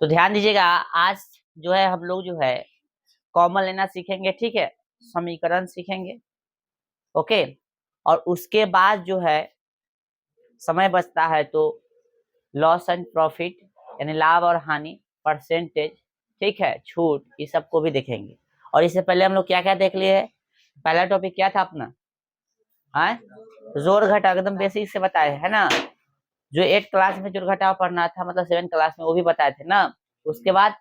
तो ध्यान दीजिएगा, आज जो है हम लोग जो है कॉमन लेना सीखेंगे, ठीक है, समीकरण सीखेंगे, ओके। और उसके बाद जो है समय बचता है तो लॉस एंड प्रॉफिट यानी लाभ और हानि, परसेंटेज, ठीक है, छूट, ये सबको भी देखेंगे। और इससे पहले हम लोग क्या क्या देख लिए है? पहला टॉपिक क्या था अपना? जोड़ घटा, एकदम बेसिक से बताए है ना। जो 8 क्लास में जोड़ घटाव पढ़ना था, मतलब 7 क्लास में, वो भी बताए थे ना। उसके बाद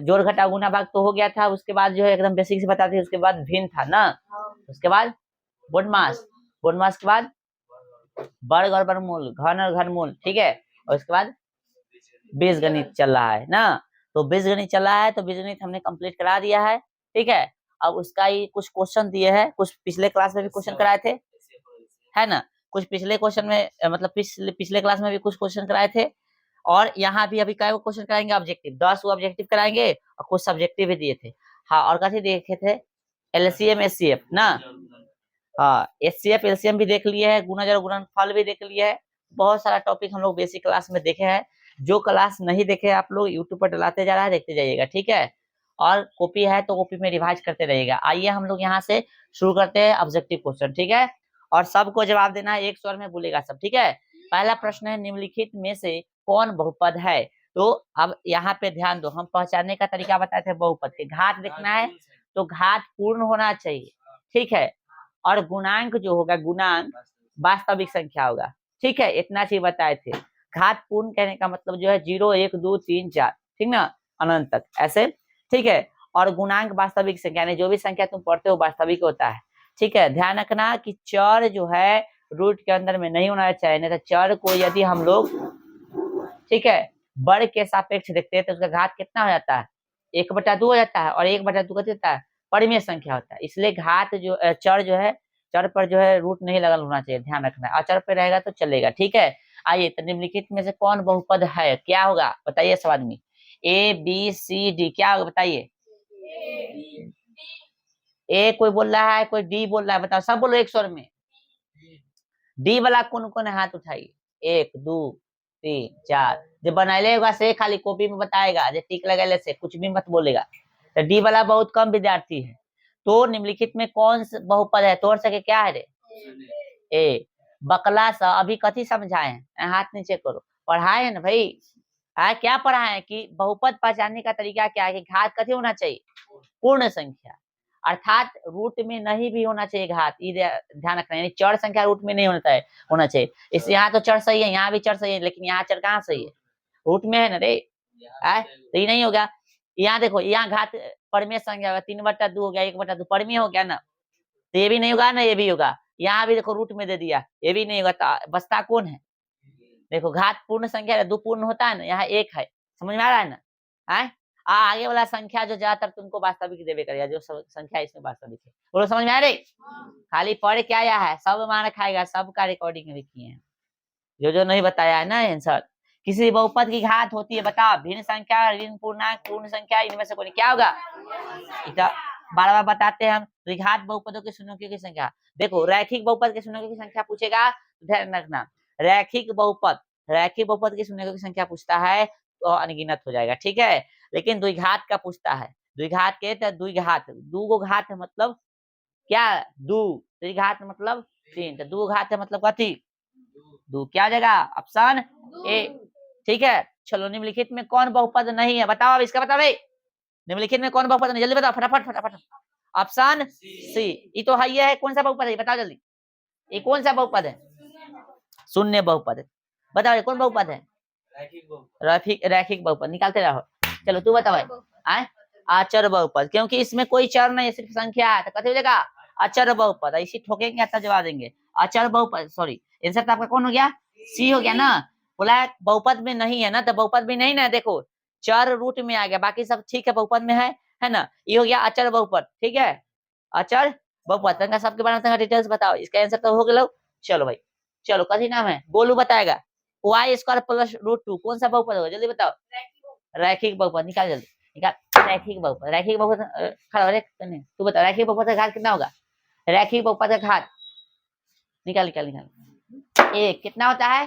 जोड़ घटा गुना भाग तो हो गया था, उसके बाद जो है एकदम बेसिक से बताते थे। उसके बाद भिन्न था ना, उसके बाद बोडमास, बोडमास के बाद वर्ग और वर्गमूल, घन और घनमूल, ठीक है। और उसके बाद बीजगणित चल रहा है ना। तो बीजगणित चल रहा है, तो बीजगणित हमने कंप्लीट करा दिया है, ठीक है। अब उसका ही कुछ क्वेश्चन दिए हैं, कुछ पिछले क्लास में भी क्वेश्चन कराए थे, है ना। कुछ पिछले क्वेश्चन में मतलब पिछले क्लास में भी कुछ क्वेश्चन कराए थे। और यहाँ भी अभी क्या क्वेश्चन कराएंगे? ऑब्जेक्टिव, 10 ऑब्जेक्टिव कराएंगे और कुछ सब्जेक्टिव भी दिए थे। हाँ, और कथी देखे थे? एलसीएम एचसीएफ ना। हाँ, एचसीएफ एलसीएम भी देख लिए है, गुणज और गुणनफल भी देख लिए है। बहुत सारा टॉपिक हम लोग बेसिक क्लास में देखे हैं। जो क्लास नहीं देखे आप लोग यूट्यूब पर डलाते जा रहा है, देखते जाइएगा, ठीक है। और कॉपी है तो कॉपी में रिवाइज करते रहिएगा। आइए हम लोग यहाँ से शुरू करते हैं ऑब्जेक्टिव क्वेश्चन, ठीक है। और सबको जवाब देना है, एक स्वर में बोलेगा सब, ठीक है। पहला प्रश्न है, निम्नलिखित में से कौन बहुपद है? तो अब यहाँ पे ध्यान दो, हम पहचानने का तरीका बताए थे बहुपद के। घात देखना है तो घात पूर्ण होना चाहिए, ठीक है। और गुणांक जो होगा, गुणांक वास्तविक संख्या होगा, ठीक है। इतना चीज बताए थे। घात पूर्ण कहने का मतलब जो है 0 1 2 3 4, ठीक ना, अनंत तक ऐसे, ठीक है। और गुणांक वास्तविक संख्या, यानी जो भी संख्या तुम पढ़ते हो वास्तविक होता है, ठीक है। ध्यान रखना कि चर जो है रूट के अंदर में नहीं होना चाहिए, नहीं तो चर को यदि हम लोग, ठीक है, वर्ग के सापेक्ष देखते हैं तो उसका घात कितना हो जाता है? 1/2 हो जाता है। और 1/2 का देता है परिमेय संख्या होता है। इसलिए घात जो चर जो है, चर पर जो है रूट नहीं लगल होना चाहिए, ध्यान रखना है। अचर पे रहेगा तो चलेगा, ठीक है। आइए, तो निम्नलिखित में से कौन बहुपद है? क्या होगा बताइए सब आदमी। ए बी सी डी, क्या होगा बताइए? ए कोई बोल रहा है, कोई डी बोल रहा है, बताओ, सब बोलो एक स्वर में। डी वाला कौन कौन है? हाथ उठाइए। 1 2 3 4। जो बनाइले होगा से खाली कॉपी में बताएगा, जो टिक लगेले से कुछ भी मत बोलेगा। तो डी वाला बहुत कम विद्यार्थी है। तो निम्नलिखित में कौन सा बहुपद है? तोड़ सके क्या है रे? ए। बकला सा अभी कथी समझाए हैं? हाथ नीचे करो। पढ़ाए है ना भाई? क्या पढ़ाए हैं कि बहुपद पहचानने का तरीका क्या है, कि घात कथी होना चाहिए? पूर्ण संख्या, अर्थात रूट में नहीं भी होना चाहिए घात, ध्यान रखना। यानी चर संख्या रूट में नहीं होना चाहिए। इस यहाँ तो चर सही है, यहाँ भी चर सही है, लेकिन यहाँ चर कहाँ सही है? रूट में है ना रे। तो ये नहीं होगा। यहाँ देखो, यहाँ घात परिमेय संख्या होगा, 3/2 हो गया, 1/2 परिमेय हो गया ना। तो ये भी नहीं होगा ना, ये भी होगा। यहाँ भी देखो रूट में दे दिया, ये भी नहीं होगा। तो बचता कौन है? देखो, घात पूर्ण संख्या है, 2 पूर्ण होता है ना, यहाँ 1 है। समझ में आ रहा है ना? आगे वाला संख्या जो ज्यादातर तुमको वास्तविक देवे करेगा, जो संख्या इसमें वास्तविक है। बोलो, समझ में आ रही? खाली पढ़ क्या आया है, सब मार खाएगा, सबका रिकॉर्डिंग भी किए हैं। जो नहीं बताया है ना आंसर। किसी बहुपद की घात होती है, बताओ। भिन्न संख्या, ऋण पूर्णांक, पूर्ण संख्या, इनमें से कोई क्या होगा? बार बार बताते हैं हम। द्विघात बहुपदों के शून्यों की संख्या। देखो, रैखिक बहुपद के शून्यों की संख्या पूछेगा, ध्यान रखना। रैखिक बहुपद के शून्यों की संख्या पूछता है तो अनगिनत हो जाएगा, ठीक है। लेकिन द्विघात का पूछता है, द्विघात के तो द्विघात, 2 गो घात है मतलब क्या? 2। त्रिघात मतलब 3, तो 2 घात है मतलब कथी? 2। क्या जगह? ऑप्शन ए, ठीक है। चलो, निम्नलिखित में कौन बहुपद नहीं है? बताओ, अब इसका बताओ भाई। निम्नलिखित में कौन बहुपद नहीं? जल्दी बताओ, फटाफट फटाफट। Option C. ये तो है, कौन सा बहुपद है बताओ जल्दी। ये कौन सा बहुपद है? शून्य बहुपद है। बताओ, ये कौन बहुपद है? रैखिक बहुपद। निकालते रहो। चलो, तू बता भाई। अचर बहुपद, क्योंकि इसमें कोई चर नहीं है, सिर्फ संख्या है, तो कथी हो जाएगा? अचर बहुपद। इसी ठोकेंगे तब जवाब देंगे। अचर बहुपद, सॉरी, आंसर तो आपका कौन हो गया? सी हो गया ना। बोला बहुपद में नहीं है ना, तो बहुपद भी नहीं ना। देखो, चर रूट में आ गया, बाकी सब ठीक है, बहुपद में है ना। ये हो गया अचर बहुपद, ठीक है। अचर बहुपद सबके बारे में डिटेल्स बताओ। इसका आंसर तो हो गया। चलो भाई, चलो, कथी नाम है? गोलू बताएगा। y² + √2 कौन सा बहुपद होगा? जल्दी बताओ। रैखिक बहुपद। निकाल जल्दी, निकाल। रैखिक बहुपद खड़ा हो रे, तू बता, रैखिक बहुपद का घात कितना होगा? रैखिक बहुपद का घात निकाल निकाल निकाल। एक कितना होता है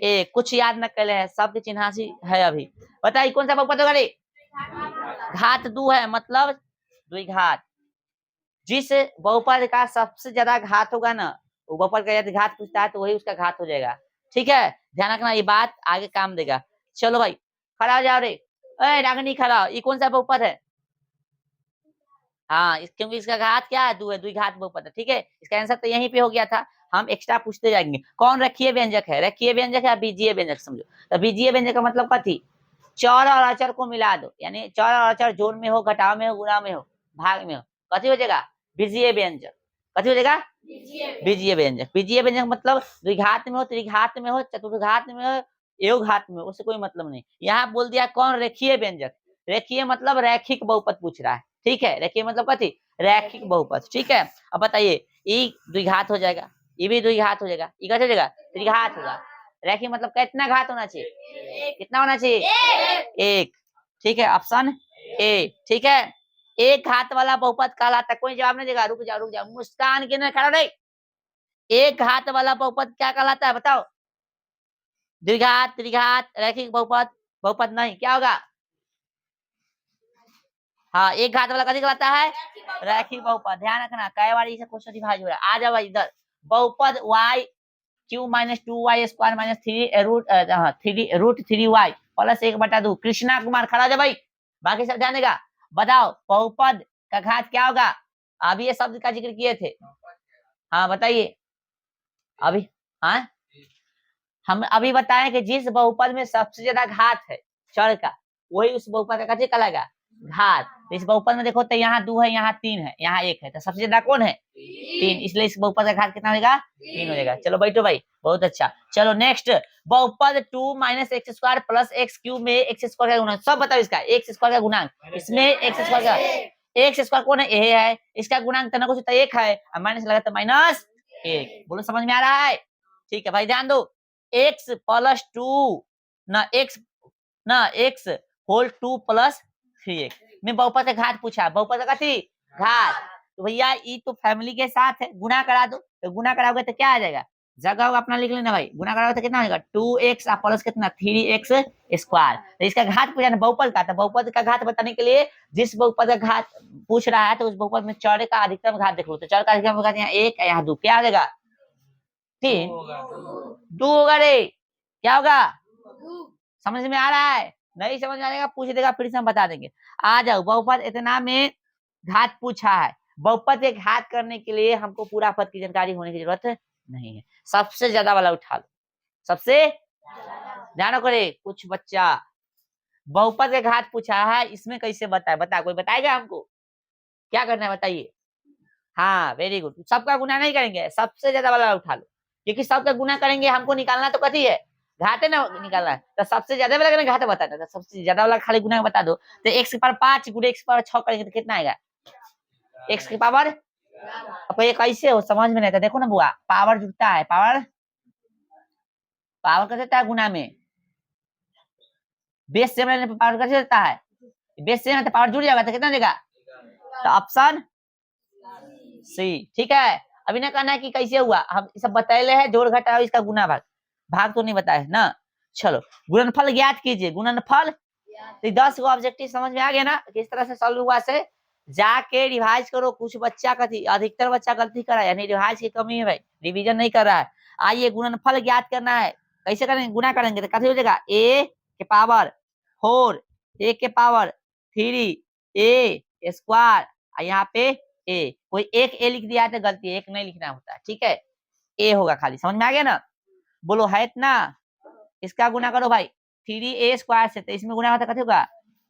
एक। कुछ याद न कर है, शब्द चिन्हासी है अभी। बताइए कौन सा बहुपद होगा रे? घात दो है, मतलब द्विघात। जिस बहुपद का सबसे ज्यादा घात होगा ना, वो बहुपद का यदि घात पूछता है तो वही उसका घात हो जाएगा। ठीक है, ध्यान रखना, ये बात आगे काम देगा। चलो भाई खड़ा हो जाओ रे। रागनी खड़ा हो, ये कौन सा बहुपद है? हाँ क्योंकि इसका घात क्या है? दो है, द्विघात बहुपद है। ठीक है, इसका आंसर तो यहीं पे हो गया था। हम एक्स्ट्रा पूछते जाएंगे। कौन रेखीय व्यंजक है? रेखीय व्यंजक है बीजीय व्यंजक, समझो। तो बीजीय व्यंजक का मतलब कथी? चौर और अचर को मिला दो, यानी चौर और अचर जोड़ में हो, घटाव में हो, गुणा में हो, भाग में हो, कथी हो जाएगा? बीजीय व्यंजक। कथी हो जाएगा? बीजीय व्यंजक। बीजीय व्यंजक मतलब द्विघात में हो, त्रिघात में हो, चतुर्घात में हो, योग घात में हो, उससे कोई मतलब नहीं। यहाँ बोल दिया कौन? रेखीय व्यंजक। रेखीय मतलब रैखिक बहुपद पूछ रहा है। ठीक है, रेखीय मतलब कथी? रैखिक बहुपद। ठीक है, अब बताइए, ये द्विघात हो जाएगा, ये भी द्विघात हो जाएगा, ये कैसे हो जाएगा? त्रिघात होगा। रैखिक मतलब कितना घात होना चाहिए? कितना होना चाहिए? एक। ठीक है, ऑप्शन ए। ठीक है, एक घात वाला बहुपद कहलाता है। कोई जवाब नहीं देगा, रुक जाओ रुक जाओ, मुस्कान के ना खड़ा नहीं। एक घात वाला बहुपद क्या कहलाता है बताओ? द्विघात, त्रिघात, रैखिक बहुपद। बहुपद नहीं, क्या होगा? हाँ, एक घात वाला कथी कहलाता है? रैखिक बहुपद। ध्यान रखना, कई बार इसे क्वेश्चन रिवाइज हो रहा है। आ जाओ भाई इधर। बहुपद y cube minus 2y square minus 3 root 3y plus 1/2। Krishna Kumar खड़ा जा भाई, बाकी सब ध्यान देगा। बताओ बहुपद का घात क्या होगा? अभी ये शब्द का जिक्र किए थे। हाँ बताइए अभी। हाँ, हम अभी बताएं कि जिस बहुपद में सबसे ज्यादा घात है चर का, वही उस बहुपद का कथी कहलाएगा? घात। तो इस बहुपद में देखो तो यहाँ 2 है, यहाँ 3 है, यहाँ 1 है, तो सबसे ज्यादा कौन है? 3। इसलिए इस बहुपद का घात कितना होगा? 3 हो जाएगा। चलो बैठो भाई, बहुत अच्छा। चलो नेक्स्ट, बहुपद 2 minus x square plus x cube में एक्स स्क्वायर का गुणांक सब बताओ। इसका एक्स स्क्वायर का गुणांक, इसमें एक्स स्क्वायर का, एक्स स्क्वायर कौन है? ए है, इसका गुणांक तना कुछ 1 है, माइनस लगा तो -1। बोलो समझ में आ रहा है? ठीक है भाई, ध्यान दो। एक्स प्लस 2 ना एक्स होल 2 प्लस 3x में बहुपद का घात पूछा। बहुपद का कथी? घात। तो भैया ये तो फैमिली के साथ है, गुना करा दो। तो गुना कराओगे तो क्या आ जाएगा? जगह अपना लिख लेना भाई। गुना कराओगे तो कितना होगा? 2x प्लस कितना? 3x square. तो इसका घात पूछा ना बहुपद का, तो बहुपद का घात बताने के लिए जिस बहुपद का घात पूछ रहा है तो उस बहुपद में चौड़े का अधिकतम घात देख लो। तो चौड़े का अधिकतम घात यहाँ 1 यहाँ 2, क्या आ जाएगा? 3। 2 होगा रे, क्या होगा? समझ में आ रहा है? नहीं समझ में आएगा पूछ देगा, फिर से हम बता देंगे। आ जाओ, बहुपद इतना में घात पूछा है। बहुपद के घात करने के लिए हमको पूरा पद की जानकारी होने की जरूरत नहीं है। सबसे ज्यादा वाला उठा लो, सबसे ध्यान रखो रे। कुछ बच्चा बहुपद के घात पूछा है, इसमें कैसे बताए? बता, कोई बताएगा हमको? क्या करना है बताइए? हाँ वेरी गुड। सबका गुना नहीं करेंगे, सबसे ज्यादा वाला उठा लो, क्योंकि सबका गुना करेंगे हमको निकालना तो कथी है? घाटे ना निकालना है। तो सबसे ज्यादा वाला घाटे बताना, तो सबसे ज्यादा वाला खाली गुना बता दो। तो x की पावर 5 गुणे x की पावर 6 करेंगे तो कितना आएगा? x की पावर, अब ये कैसे हो समझ में नहीं आता। देखो ना बुआ, पावर जुड़ता है, पावर पावर कैसे होता है? गुना में बेस से पावर कैसे होता है? बेस से तो पावर जुड़ जाएगा तो कितना देगा? तो ऑप्शन सी। ठीक है, अभी ना कहना है कि कैसे हुआ, हम सब बताए हैं। जोड़ घटाओ इसका गुना भाग, भाग तो नहीं बताए ना। चलो गुणनफल ज्ञात कीजिए। गुणनफल, तो 10 को ऑब्जेक्टिव समझ में आ गया ना किस तरह से सॉल्व हुआ से? जाके रिवाइज करो। कुछ बच्चा का अधिकतर बच्चा गलती कर रहा है, यानी रिवाइज की कमी है भाई, रिवीजन नहीं कर रहा है। आइए गुणनफल ज्ञात करना है। कैसे करेंगे? गुना करेंगे तो कैसे हो जाएगा? a के पावर 4 a के पावर 3 a स्क्वायर, यहाँ पे a, कोई एक a लिख दिया है तो गलती है, एक नहीं लिखना होता है। ठीक है, a होगा खाली, समझ में आ गया ना? बोलो है इतना। इसका गुना करो भाई 3a स्क्वायर से, तो इसमें गुना होता कैसे होगा?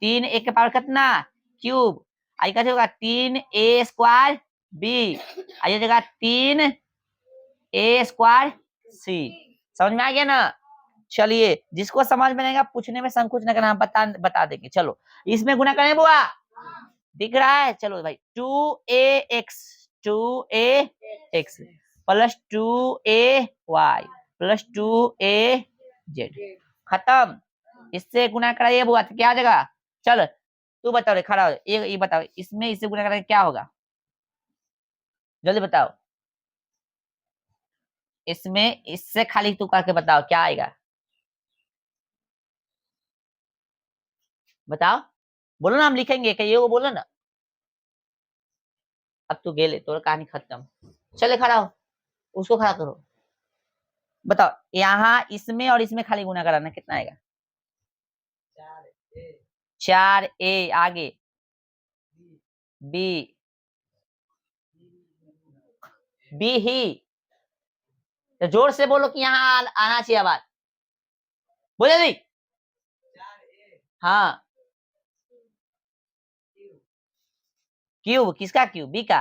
3a के पावर कितना? क्यूब। आई कैसे होगा? 3a स्क्वायर b, आई जगह 3a स्क्वायर c। समझ में आ गया ना? चलिए, जिसको समझ में नहीं आएगा पूछने में संकोच न करना, हम बता देंगे। चलो इसमें गुना करें बुआ, दिख रहा है? चलो भाई 2ax plus 2ay plus 2az, खत्म। इससे गुना कराइए बुआ तो क्या आ जाएगा? चल तू बताओ रे, खड़ा हो, ये बताओ इसमें इससे गुना कराइए क्या होगा? जल्दी बताओ। इसमें इससे खाली तू करके बताओ क्या आएगा, बताओ, बोलो ना, हम लिखेंगे कहिए, वो बोलो ना। अब तू गेले तो कहानी खत्म। चले खड़ा हो, उसको खड़ा करो, बताओ यहाँ इसमें और इसमें खाली गुना कराना कितना आएगा। 4a आगे b, b ही, तो जोर से बोलो कि यहाँ आना चाहिए आवाज, बोले नहीं। हाँ क्यूब, किसका क्यूब, बी का,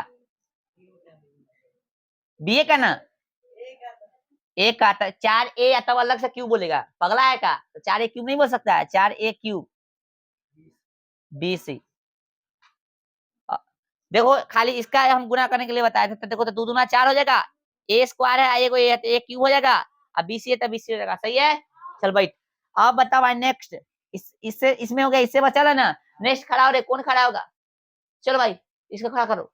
बी का ना, एक का, 4a तब अलग से क्यूब बोलेगा, पगला है का, तो 4a क्यूब नहीं बोल सकता है, 4a क्यूब बी सी। देखो खाली इसका हम गुना करने के लिए बताए थे, तो देखो तो 2 दूना 4 हो जाएगा, ए स्क्वायर है, ये को ए क्यूब हो जाएगा, अब बी सी है तो बी सी हो जाएगा, सही है। चल भाई अब बताओ भाई नेक्स्ट, इससे इसमें हो गया, इससे बचा ना, नेक्स्ट खड़ा हो रहे, कौन खड़ा होगा, चलो भाई इसको खड़ा करो,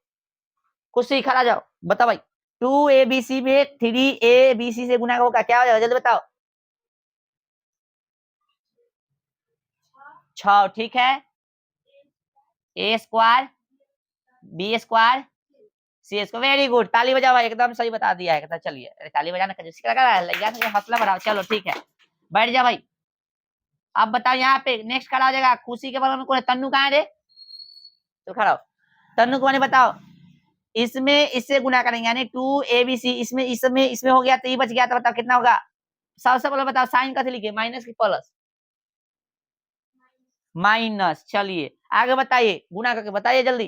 खुद से ही खड़ा जाओ, बताओ भाई 2abc में 3abc से गुना होगा, क्या हो जाएगा जल्दी बताओ। 6, ठीक है, ए स्क्वायर बी स्क्वायर सी स्क्वायर, वेरी गुड, ताली बजाओ भाई, एकदम सही बता दिया है, चलिए ताली बजाना हौसला बढ़ाओ, चलो ठीक है, बैठ जा भाई। अब बताओ यहाँ पे नेक्स्ट खड़ा हो जाएगा, खुशी के बगल में कौन है, तन्नू कहाँ है रे, तो खड़ा हो, तन्नू को मैंने बताओ, इसमें इससे गुना करेंगे यानी 2abc, इसमें इसमें इसमें हो गया तो ये बच गया, तो बताओ कितना होगा, सबसे पहले बताओ साइन कैसे लिखे, माइनस की प्लस, माइनस, चलिए आगे बताइए, गुना करके बताइए जल्दी,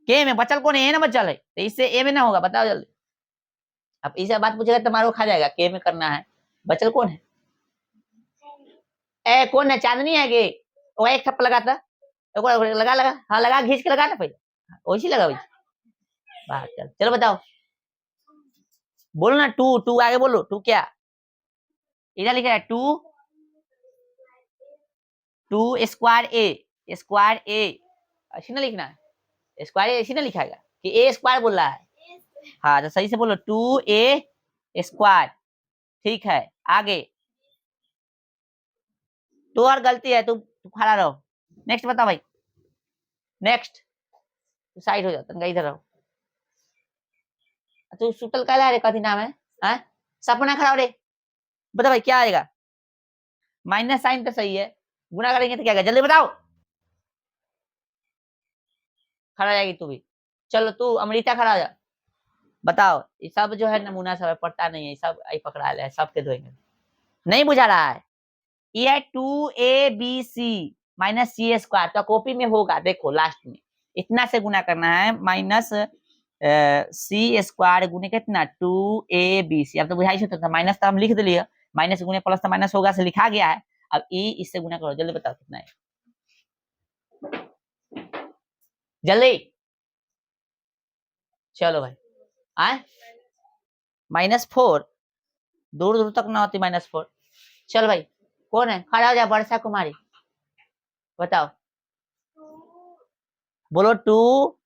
के में बचल कौन है, ए ना बचल है, तो इससे ए में ना होगा, बताओ जल्दी। अब इसे बात पूछेगा तो मारो खा जाएगा, के में करना है, बचल कौन है, ए कौन है, चांदनी है गे, वो एक थप्पड़ लगा था, लगा लगा, हाँ लगा, घींच के लगा था पहले, वैसी लगा वैसी, बात चल, चलो बताओ, बोलो ना, टू टू आगे बोलो, टू क्या, इधर लिखा है टू, टू स्क्वायर ए ऐसी ना लिखना है, स्क्वायर ए ऐसी ना लिखाएगा कि ए स्क्वायर बोल रहा है, हाँ तो सही से बोलो 2a स्क्वायर, ठीक है, आगे तो और गलती है, तू खड़ा रहो, नेक्स्ट बताओ भाई, नेक्स्ट साइड हो जाओ, तनका इधर रहो, तू सुतल कहला रे, कथी नाम है, हाँ? सपना खड़ा हो रे, बता भाई क्या आएगा, माइनस साइन तो सही है, गुना करेंगे तो क्या आएगा, जल्दी बताओ, खड़ा जाएगी तू भी, चलो तू अमृता खड़ा हो जा, बताओ, ये सब जो है नमूना सब है, पढ़ता नहीं है, सब आई पकड़ा है, सबके धोएंगे, नहीं बुझा रहा है, ये है 2abc माइनस सी स्क्वायर, तो कॉपी में होगा, देखो लास्ट में इतना से गुना करना है, माइनस सी स्क्वायर गुने कितना 2abc, अब तो बुझाई था, माइनस तो हम लिख दिए, माइनस गुने प्लस तो माइनस होगा से लिखा गया है, अब ई इससे गुना करो, जल्दी बताओ कितना है, जल्दी, चलो भाई, आए -4, दूर दूर तक ना होती -4, चल भाई कौन है, खड़ा हो जा, वर्षा कुमारी, बताओ, बोलो 2,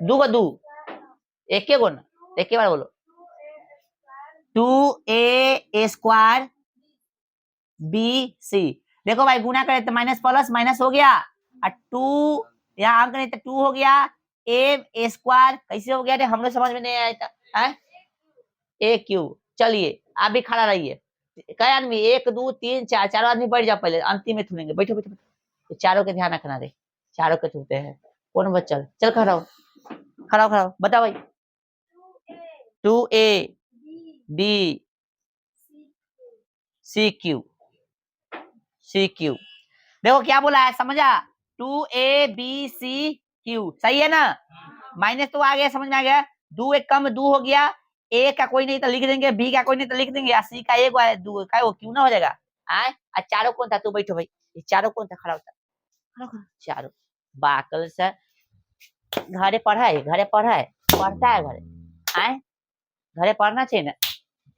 दू का दू, एक के गुना, एक के बार बोलो, 2a स्क्वायर bc, देखो भाई गुना करे तो माइनस प्लस माइनस हो गया, और 2 यहाँ अंक नहीं तो 2 हो गया, a स्क्वायर कैसे हो गया रे, हम लोग समझ में नहीं आया था, ए क्यूब, चलिए आप भी खड़ा रहिए, कई आदमी 1 2 3 4, चारों आदमी बैठ जाओ, पहले अंतिम में थूनेंगे, बैठो बैठो, बैठो, चारों के ध्यान रखना रे, चारों के छूते हैं, कौन बच्चा, चल खड़ा हो, खड़ा हो, खड़ा हो, बताओ भाई 2a b सी क्यू, देखो क्या बोला है, समझा, 2abc सही है ना, माइनस तो आ गया, समझ में आ गया, दो एक कम दो हो गया, ए का कोई नहीं तो लिख देंगे, बी का कोई नहीं तो लिख देंगे, सी का एक दो का वो क्यों ना हो जाएगा, आए चारों कौन था, तू बैठो भाई, ये चारों कौन था, खड़ा होता, चारों बाकल से, घरे पढ़ा है, पढ़ता है घरे, आए घरे पढ़ना चाहिए ना,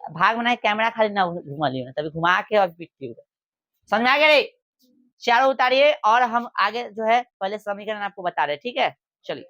भाग बनाए कैमरा खाली ना घुमा लियो ना, तभी घुमा के और पीट, समझ में आ गया रे, चारों उतारिए, और हम आगे जो है पहले समीकरण आपको बता रहे, ठीक है, चलिए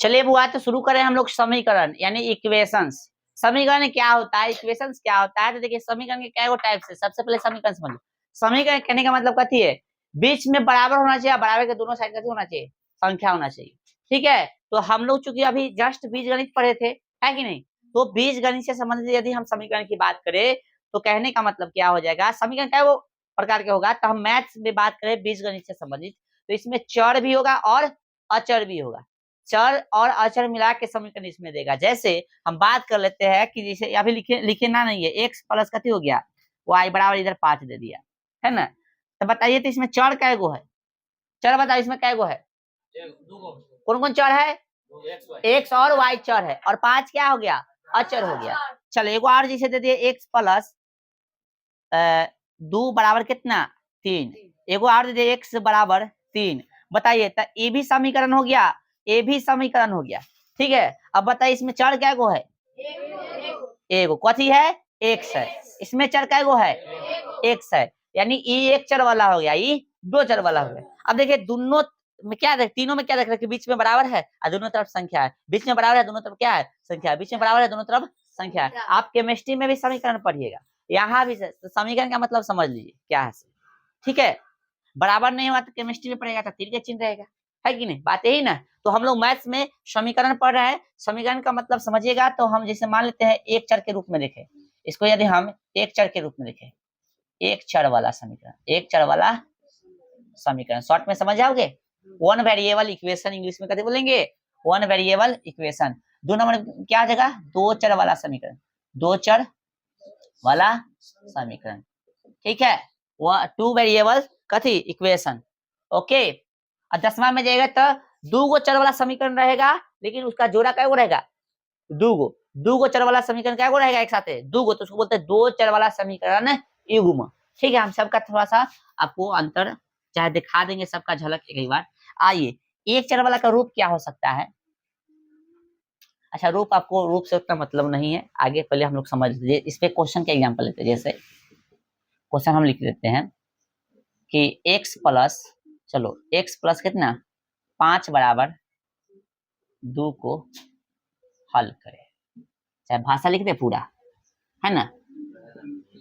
चलिए बुआ, तो शुरू करें हम लोग समीकरण यानी इक्वेशंस। समीकरण क्या होता है, इक्वेशंस क्या होता है? तो देखिए समीकरण के कई टाइप से, सबसे पहले समीकरण समझ लो। समीकरण कहने का मतलब कथी है? बीच में बराबर होना चाहिए, बराबर के दोनों साइड कथी होना चाहिए? संख्या होना चाहिए। ठीक है, तो हम लोग चूंकि अभी जस्ट बीजगणित पढ़े थे, है कि नहीं? तो बीजगणित से संबंधित यदि हम समीकरण की बात करें तो कहने का मतलब क्या हो जाएगा, समीकरण क्या वो प्रकार के होगा। तो हम मैथ्स में बात करें बीजगणित से संबंधित, तो इसमें चर भी होगा और अचर भी होगा। चर और अचर मिला के समीकरण इसमें देगा। जैसे हम बात कर लेते हैं कि जैसे अभी लिखे ना नहीं है, एक्स प्लस कथी हो गया, वाई बराबर इधर 5 दे दिया, है ना? तो बताइए तो इसमें चर कै गो है? चर बताओ इसमें कै गो है? कौन कौन चर है? एक्स और वाई चर है, और 5 क्या हो गया? अचर हो गया। चलो एक और जैसे दे दिए एक्स प्लस 2 बराबर कितना? 3। एगो और दे दिए एक्स बराबर 3। बताइए तो ये भी समीकरण हो गया, ये भी समीकरण हो गया। ठीक है, अब बताइए इसमें चर क्या गो है? एगो। कथी है? एक्स है। इसमें चर क्या गो है? एक्स है, यानी ये एक चर वाला हो गया, ये दो चर वाला हो गया। अब देखिए दोनों में क्या देख, तीनों में क्या देख रहे हैं? बीच में बराबर है और दोनों तरफ संख्या है। बीच में बराबर है, दोनों तरफ क्या है? संख्या है। बीच में बराबर है, दोनों तरफ संख्या है। आप केमिस्ट्री में भी समीकरण पढ़िएगा, यहाँ भी तो समीकरण का मतलब समझ लीजिए क्या है। ठीक है, बराबर नहीं हुआ तो केमिस्ट्री में पढ़ेगा तो तीर के चिन्ह रहेगा, है कि नहीं? बात यही ना। तो हम लोग मैथ्स में समीकरण पढ़ रहे हैं, समीकरण का मतलब समझिएगा। तो हम जैसे मान लेते हैं एक चर के रूप में देखें इसको, यदि हम एक चर के रूप में देखें, एक चर वाला समीकरण, एक चर वाला समीकरण शॉर्ट में समझ जाओगे। वन वेरिएबल इक्वेशन इंग्लिश में कहते बोलेंगे, वन वेरिएबल इक्वेशन। दो नंबर क्या आ जाएगा? दो चर वाला समीकरण, दो चर वाला समीकरण। ठीक है, टू वेरिएबल कथी? इक्वेशन। ओके, और 10वां में जाएगा तो दो गो चर वाला समीकरण रहेगा, लेकिन उसका जोड़ा क्या रहेगा? दो गो। दो गो चर वाला समीकरण क्या रहेगा एक साथ? दो गो, तो उसको बोलते हैं दो चर वाला समीकरण युग्म। ठीक है, हम सबका थोड़ा सा आपको अंतर चाहे दिखा देंगे, सबका झलक एक बार। आइए, एक चर वाला का रूप क्या हो सकता है? अच्छा, रूप आपको रूप से उतना मतलब नहीं है, आगे पहले हम लोग समझ लीजिए। इस पे क्वेश्चन का एग्जाम्पल लेते हैं। जैसे क्वेश्चन हम लिख देते हैं कि x प्लस, चलो x प्लस कितना? 5 बराबर 2 को हल करें। चाहे भाषा लिख दे पूरा, है ना?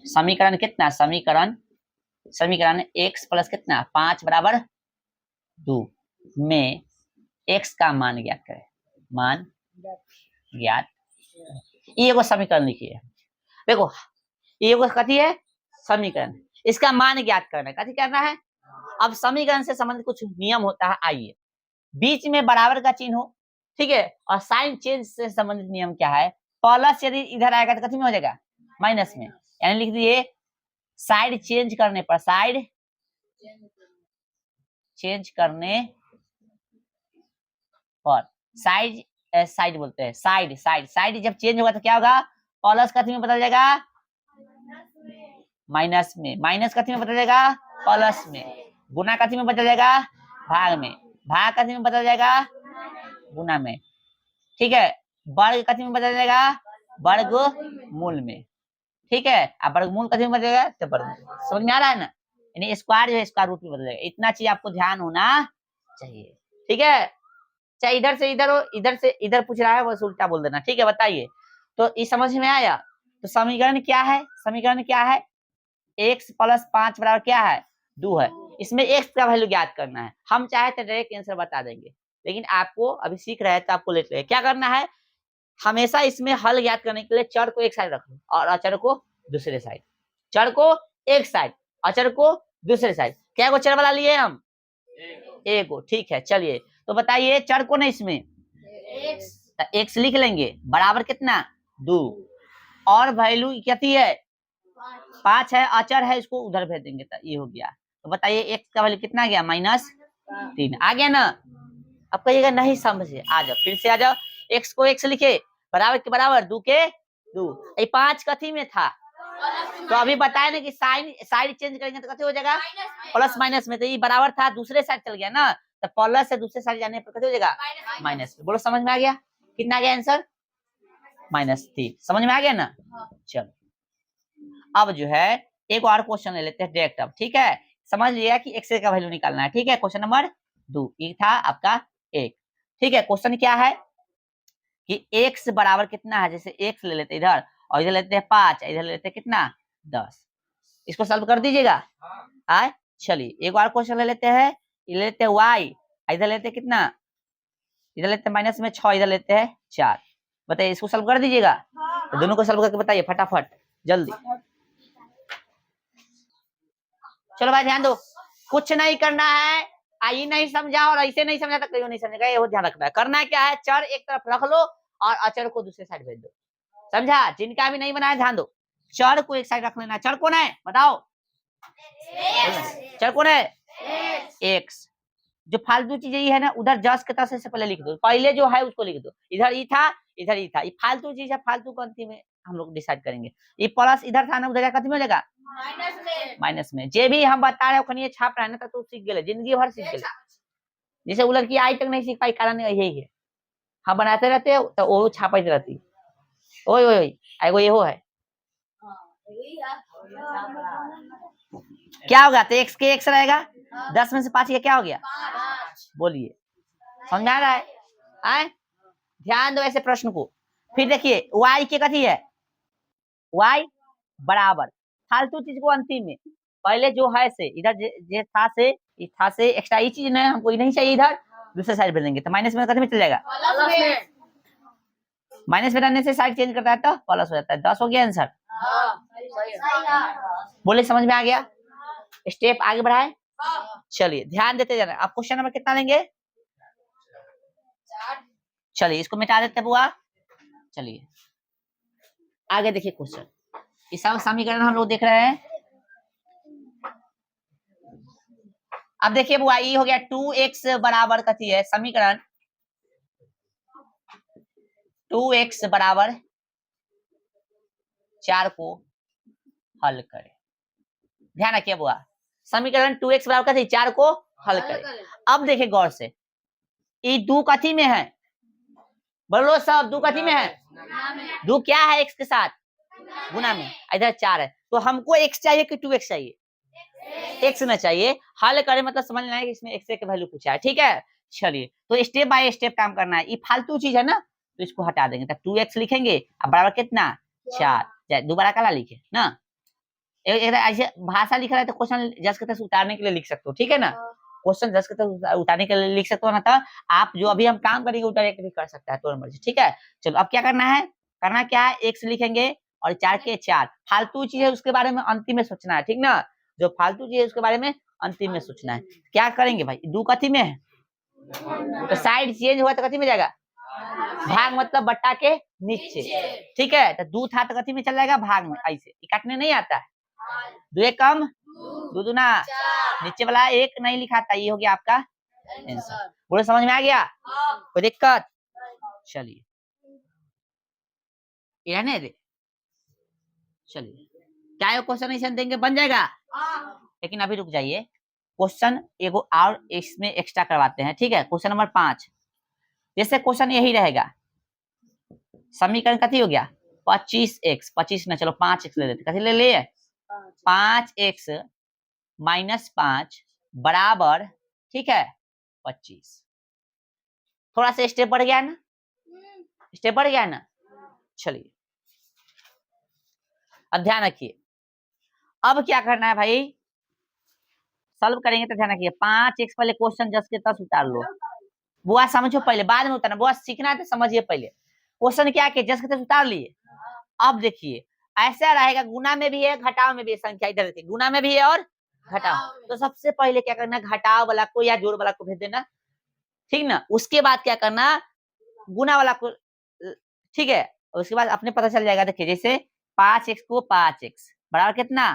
समीकरण कितना? समीकरण x प्लस कितना? 5 बराबर 2 में x का मान ज्ञात करें। मान ज्ञात, ये एगो समीकरण लिखिए। देखो ये एगो कथी है? समीकरण। इसका मान ज्ञात करना है, कथी करना है? अब समीकरण से संबंधित कुछ नियम होता है। आइए, बीच में बराबर का चिन्ह हो, ठीक है, और साइन चेंज से संबंधित नियम क्या है? प्लस यदि इधर आएगा तो कथी में हो जाएगा? माइनस में। यानी लिख दिए साइड चेंज करने पर, साइड चेंज करने पर, साइड साइड बोलते हैं, साइड साइड साइड जब चेंज होगा तो क्या होगा? प्लस कथी में बदल जाएगा? माइनस में। माइनस कथी में बदल जाएगा? प्लस में। गुना कथी में बदल जाएगा? भाग में। भाग कथी में बदल जाएगा? गुना में। ठीक है, वर्ग कथी में बदल जाएगा? वर्ग मूल में। ठीक है, अब वर्गमूल कथी में बदलेगा? तो वर्गमूल। समझ में आ रहा है ना? यानी स्क्वायर जो है स्क्वायर रूट में बदलेगा। इतना चीज आपको ध्यान होना चाहिए। ठीक है, चाहे इधर से इधर हो, इधर से इधर पूछ रहा है, बस उल्टा बोल देना। ठीक है, बताइए तो ये समझ में आया? तो समीकरण क्या है? समीकरण क्या है? x प्लस 5 बराबर क्या है? 2 है। इसमें x का वैल्यू ज्ञात करना है। हम चाहे तो डायरेक्ट आंसर बता देंगे, लेकिन आपको अभी सीख रहे हैं तो आपको लेट क्या करना है? हमेशा इसमें हल ज्ञात करने के लिए चर को एक साइड रख लो और अचर को दूसरे साइड। चर को एक साइड, अचर को दूसरे साइड। क्या को चर वाला लिए हम? एक को। ठीक है, चलिए तो बताइए चर को ना इसमें एक्स लिख लेंगे, बराबर कितना? 2, और वैल्यू कितनी है? 5 है, अचर है, इसको उधर भेज देंगे तो ये हो गया। तो बताइए एक्स का वैल्यू कितना गया? -3 आ गया ना? अब कहिएगा नहीं समझे, आ जाओ फिर से आ जाओ। एक्स को एक्स लिखे, बराबर के बराबर 2 के 2। 5 कथी में था? तो अभी बताए ना कि साइड चेंज करेंगे तो कथी हो जाएगा? प्लस माइनस में। तो ये बराबर था, दूसरे साइड चल गया ना, तो प्लस से दूसरे साइड जाने पर कथी हो जाएगा? माइनस। बोलो समझ में आ गया? कितना आ गया आंसर? -3। समझ में आ गया ना? चलो अब जो है एक और क्वेश्चन ले लेते हैं डायरेक्ट। अब ठीक है, समझ लिया कि एक्स का वैल्यू निकालना है। ठीक है, क्वेश्चन नंबर 2 ये था आपका 1। ठीक है, क्वेश्चन क्या है? कि x बराबर कितना है, जैसे x ले लेते इधर और इधर लेते हैं 5, इधर लेते हैं कितना 10। इसको सॉल्व कर दीजिएगा। आए चलिए एक और क्वेश्चन ले लेते हैं, ये लेते हैं y, इधर लेते हैं कितना, इधर लेते हैं माइनस में 6, इधर लेते हैं 4। बताइए इसको सॉल्व कर दीजिएगा। तो दोनों को सॉल्व करके बताइए फटाफट जल्दी। चलो भाई ध्यान दो, कुछ नहीं करना है, आई नहीं समझा और ऐसे नहीं समझा तो कहीं नहीं समझेगा, ये ध्यान रखना है। करना क्या है, चर एक तरफ रख लो और अचर को दूसरे साइड भेज दो। समझा? जिनका भी नहीं बनाया ध्यान दो, चर को एक साइड रख लेना। चर कौन है बताओ? चर कौन है? एक्स। जो फालतू चीजें है ना उधर जस के तस से पहले लिख दो, पहले जो है उसको लिख दो। इधर ई था, इधर ई था, ये फालतू चीज है, फालतू को अंतिम में हम लोग डिसाइड करेंगे। ये प्लस इधर था ना, उधर जाकर कितने में हो जाएगा? माइनस में। जे भी हम बता रहे हो खनिए छाप रहा है ना, तो सीख गए, जिंदगी भर सीख गए। जैसे वो लड़की आज तक नहीं सीख पाई, कारण यही है, हम बनाते रहते हो तो वो छापते रहती। ओए ओए आएगो ये हो है, क्या होगा? तो एक्स के एक्स रहेगा, 10 में से 5 क्या हो गया? बोलिए समझ आ रहा है? आए ध्यान दो ऐसे प्रश्न को। फिर देखिए y के कथी है, y बराबर फालतू चीज को अंतिम में, पहले जो है से इधर जे था से एक्स्ट्रा ये चीज नहीं हमको नहीं चाहिए, इधर दूसरे साइड भेज देंगे तो माइनस में कथी में चल जाएगा? माइनस में रहने से साइड चेंज करता है तो प्लस हो जाता है। 10 हो गया आंसर। बोले समझ में आ गया? स्टेप आगे बढ़ाए। चलिए ध्यान देते जाना। आप क्वेश्चन नंबर कितना लेंगे? चलिए इसको मिटा देते बुआ। चलिए आगे देखिए क्वेश्चन, ये सब समीकरण हम लोग देख रहे हैं। अब देखिए बुआ ये हो गया 2x बराबर कथी है, समीकरण 2x बराबर 4 को हल करें। ध्यान रखिए बुआ, समीकरण 2x बराबर कथी 4 को हल करें। अब देखिए गौर से, ये 2 कथी में है? बोलो सब 2 कथी में है? 2 क्या है x के साथ? गुना में। इधर 4 है तो हमको x चाहिए कि 2x चाहिए? x में चाहिए। हल करें मतलब समझ लेना है कि इसमें x की वैल्यू पूछा है, ठीक है। चलिए तो स्टेप बाय स्टेप काम करना है। ये फालतू चीज है ना तो इसको हटा देंगे, तो 2x लिखेंगे अब बराबर कितना 4। दोबारा कला लिखे ना, ऐसे भाषा लिख रहा है तो क्वेश्चन जस्ट के तस उतारने के लिए लिख सकते हो, ठीक है ना। क्वेश्चन जस्ट के तस उतारने के लिए लिख सकते हो ना, तो आप जो अभी हम काम करेंगे वो डायरेक्ट भी कर सकता है, तो मर्जी, ठीक है। चलो अब क्या करना है, करना क्या है, x लिखेंगे और 4 के 4 फालतू चीज है उसके बारे में अंतिम में सोचना है, ठीक ना। जो फालतू चीज है उसके बारे में अंतिम में सोचना है। क्या करेंगे भाई, 2 कथी में है तो साइड चेंज हुआ तो कथी में जाएगा? भाग मतलब बट्टा के नीचे, ठीक है। तो 2 था तो कथी में चल जाएगा? भाग में। ऐसे काटने नहीं आता है, 2 एक कम 2 दूना, नीचे वाला 1 नहीं लिखा था, ये हो गया आपका आंसर। पूरे समझ में आ गया? कोई दिक्कत? चलिए रहने दे। चलिए क्या ये क्वेश्चन ऐसे देंगे बन जाएगा? लेकिन अभी रुक जाइए, क्वेश्चन एगो और इसमें एक्स्ट्रा करवाते हैं, ठीक है। क्वेश्चन नंबर 5, जैसे क्वेश्चन यही रहेगा, समीकरण कथी हो गया 25x, 25 ना चलो 5x ले लेते, कथी ले लिए 5x माइनस 5 बराबर, ठीक है 25। थोड़ा सा स्टेप बढ़ गया ना, स्टेप बढ़ गया ना। चलिए अब ध्यान रखिए, अब क्या करना है भाई, सॉल्व करेंगे तो ध्यान रखिए 5x पहले क्वेश्चन जस्ट के तस उतार लो, बुआ समझो पहले, बाद में उतारना। बुआ सीखना है तो समझिए पहले, क्वेश्चन क्या के जस्ट के तस उतार लिए। अब देखिए ऐसा रहेगा, गुना में भी है घटाव में भी है, संख्या इधर देखिए गुना में भी है और घटाव। तो सबसे पहले क्या करना, घटाव वाला को या जोड़ वाला को भेज देना, ठीक ना। उसके बाद क्या करना, गुना वाला को, ठीक है। उसके बाद अपने पता चल जाएगा। देखिए जैसे 5x को 5x बराबर कितना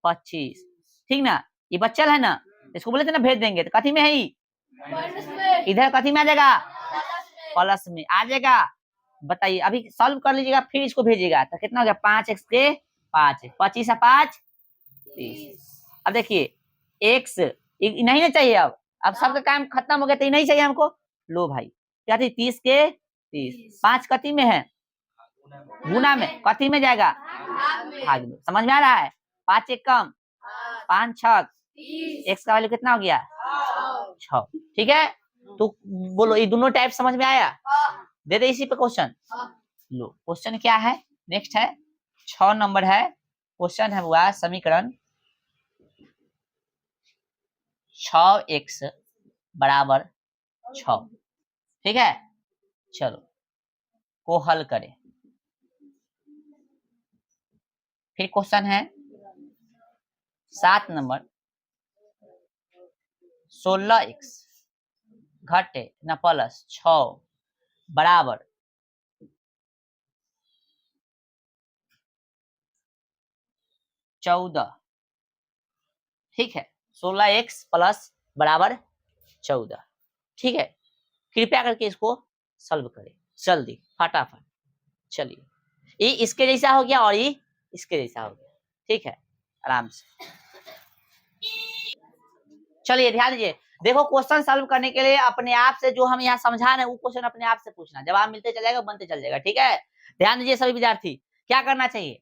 25, ठीक ना। ये बच्चल है ना, इसको बोले थे ना भेज देंगे, तो कथी में है ही इधर कथी में आ जाएगा? प्लस में आ जाएगा। बताइए अभी सॉल्व कर लीजिएगा फिर इसको भेजिएगा तो कितना हो गया 5x के 5, 25 और 5 30। अब देखिए x नहीं ना चाहिए, अब सबका काम खत्म हो गया तो नहीं चाहिए हमको। लो भाई क्या थी 30 के 30, 5 कथी में है? गुना में। कथी में जाएगा? भाग में। समझ में आ रहा है? 5 एक कम 5 6 x का वैल्यू कितना हो गया 6, ठीक है। तो बोलो ये दोनों टाइप समझ में आया? दे दे इसी पे क्वेश्चन। लो क्वेश्चन क्या है, नेक्स्ट है 6 नंबर है क्वेश्चन है हुआ समीकरण 6x बराबर 6, ठीक है। चलो को हल करें। फिर क्वेश्चन है 7 नंबर 16x घटे न प्लस 6 बराबर 14, ठीक है। 16x प्लस बराबर 14, ठीक है। कृपया करके इसको सॉल्व करें जल्दी फटाफट। चलिए ये इसके जैसा हो गया और ये इसके जैसा हो गया, ठीक है, आराम से। चलिए ध्यान दीजिए, देखो क्वेश्चन सॉल्व करने के लिए अपने आप से जो हम यहाँ समझा रहे हैं वो क्वेश्चन अपने आप से पूछना, जवाब मिलते चल जाएगा, बनते चल जाएगा, ठीक है। ध्यान दीजिए सभी विद्यार्थी, क्या करना चाहिए,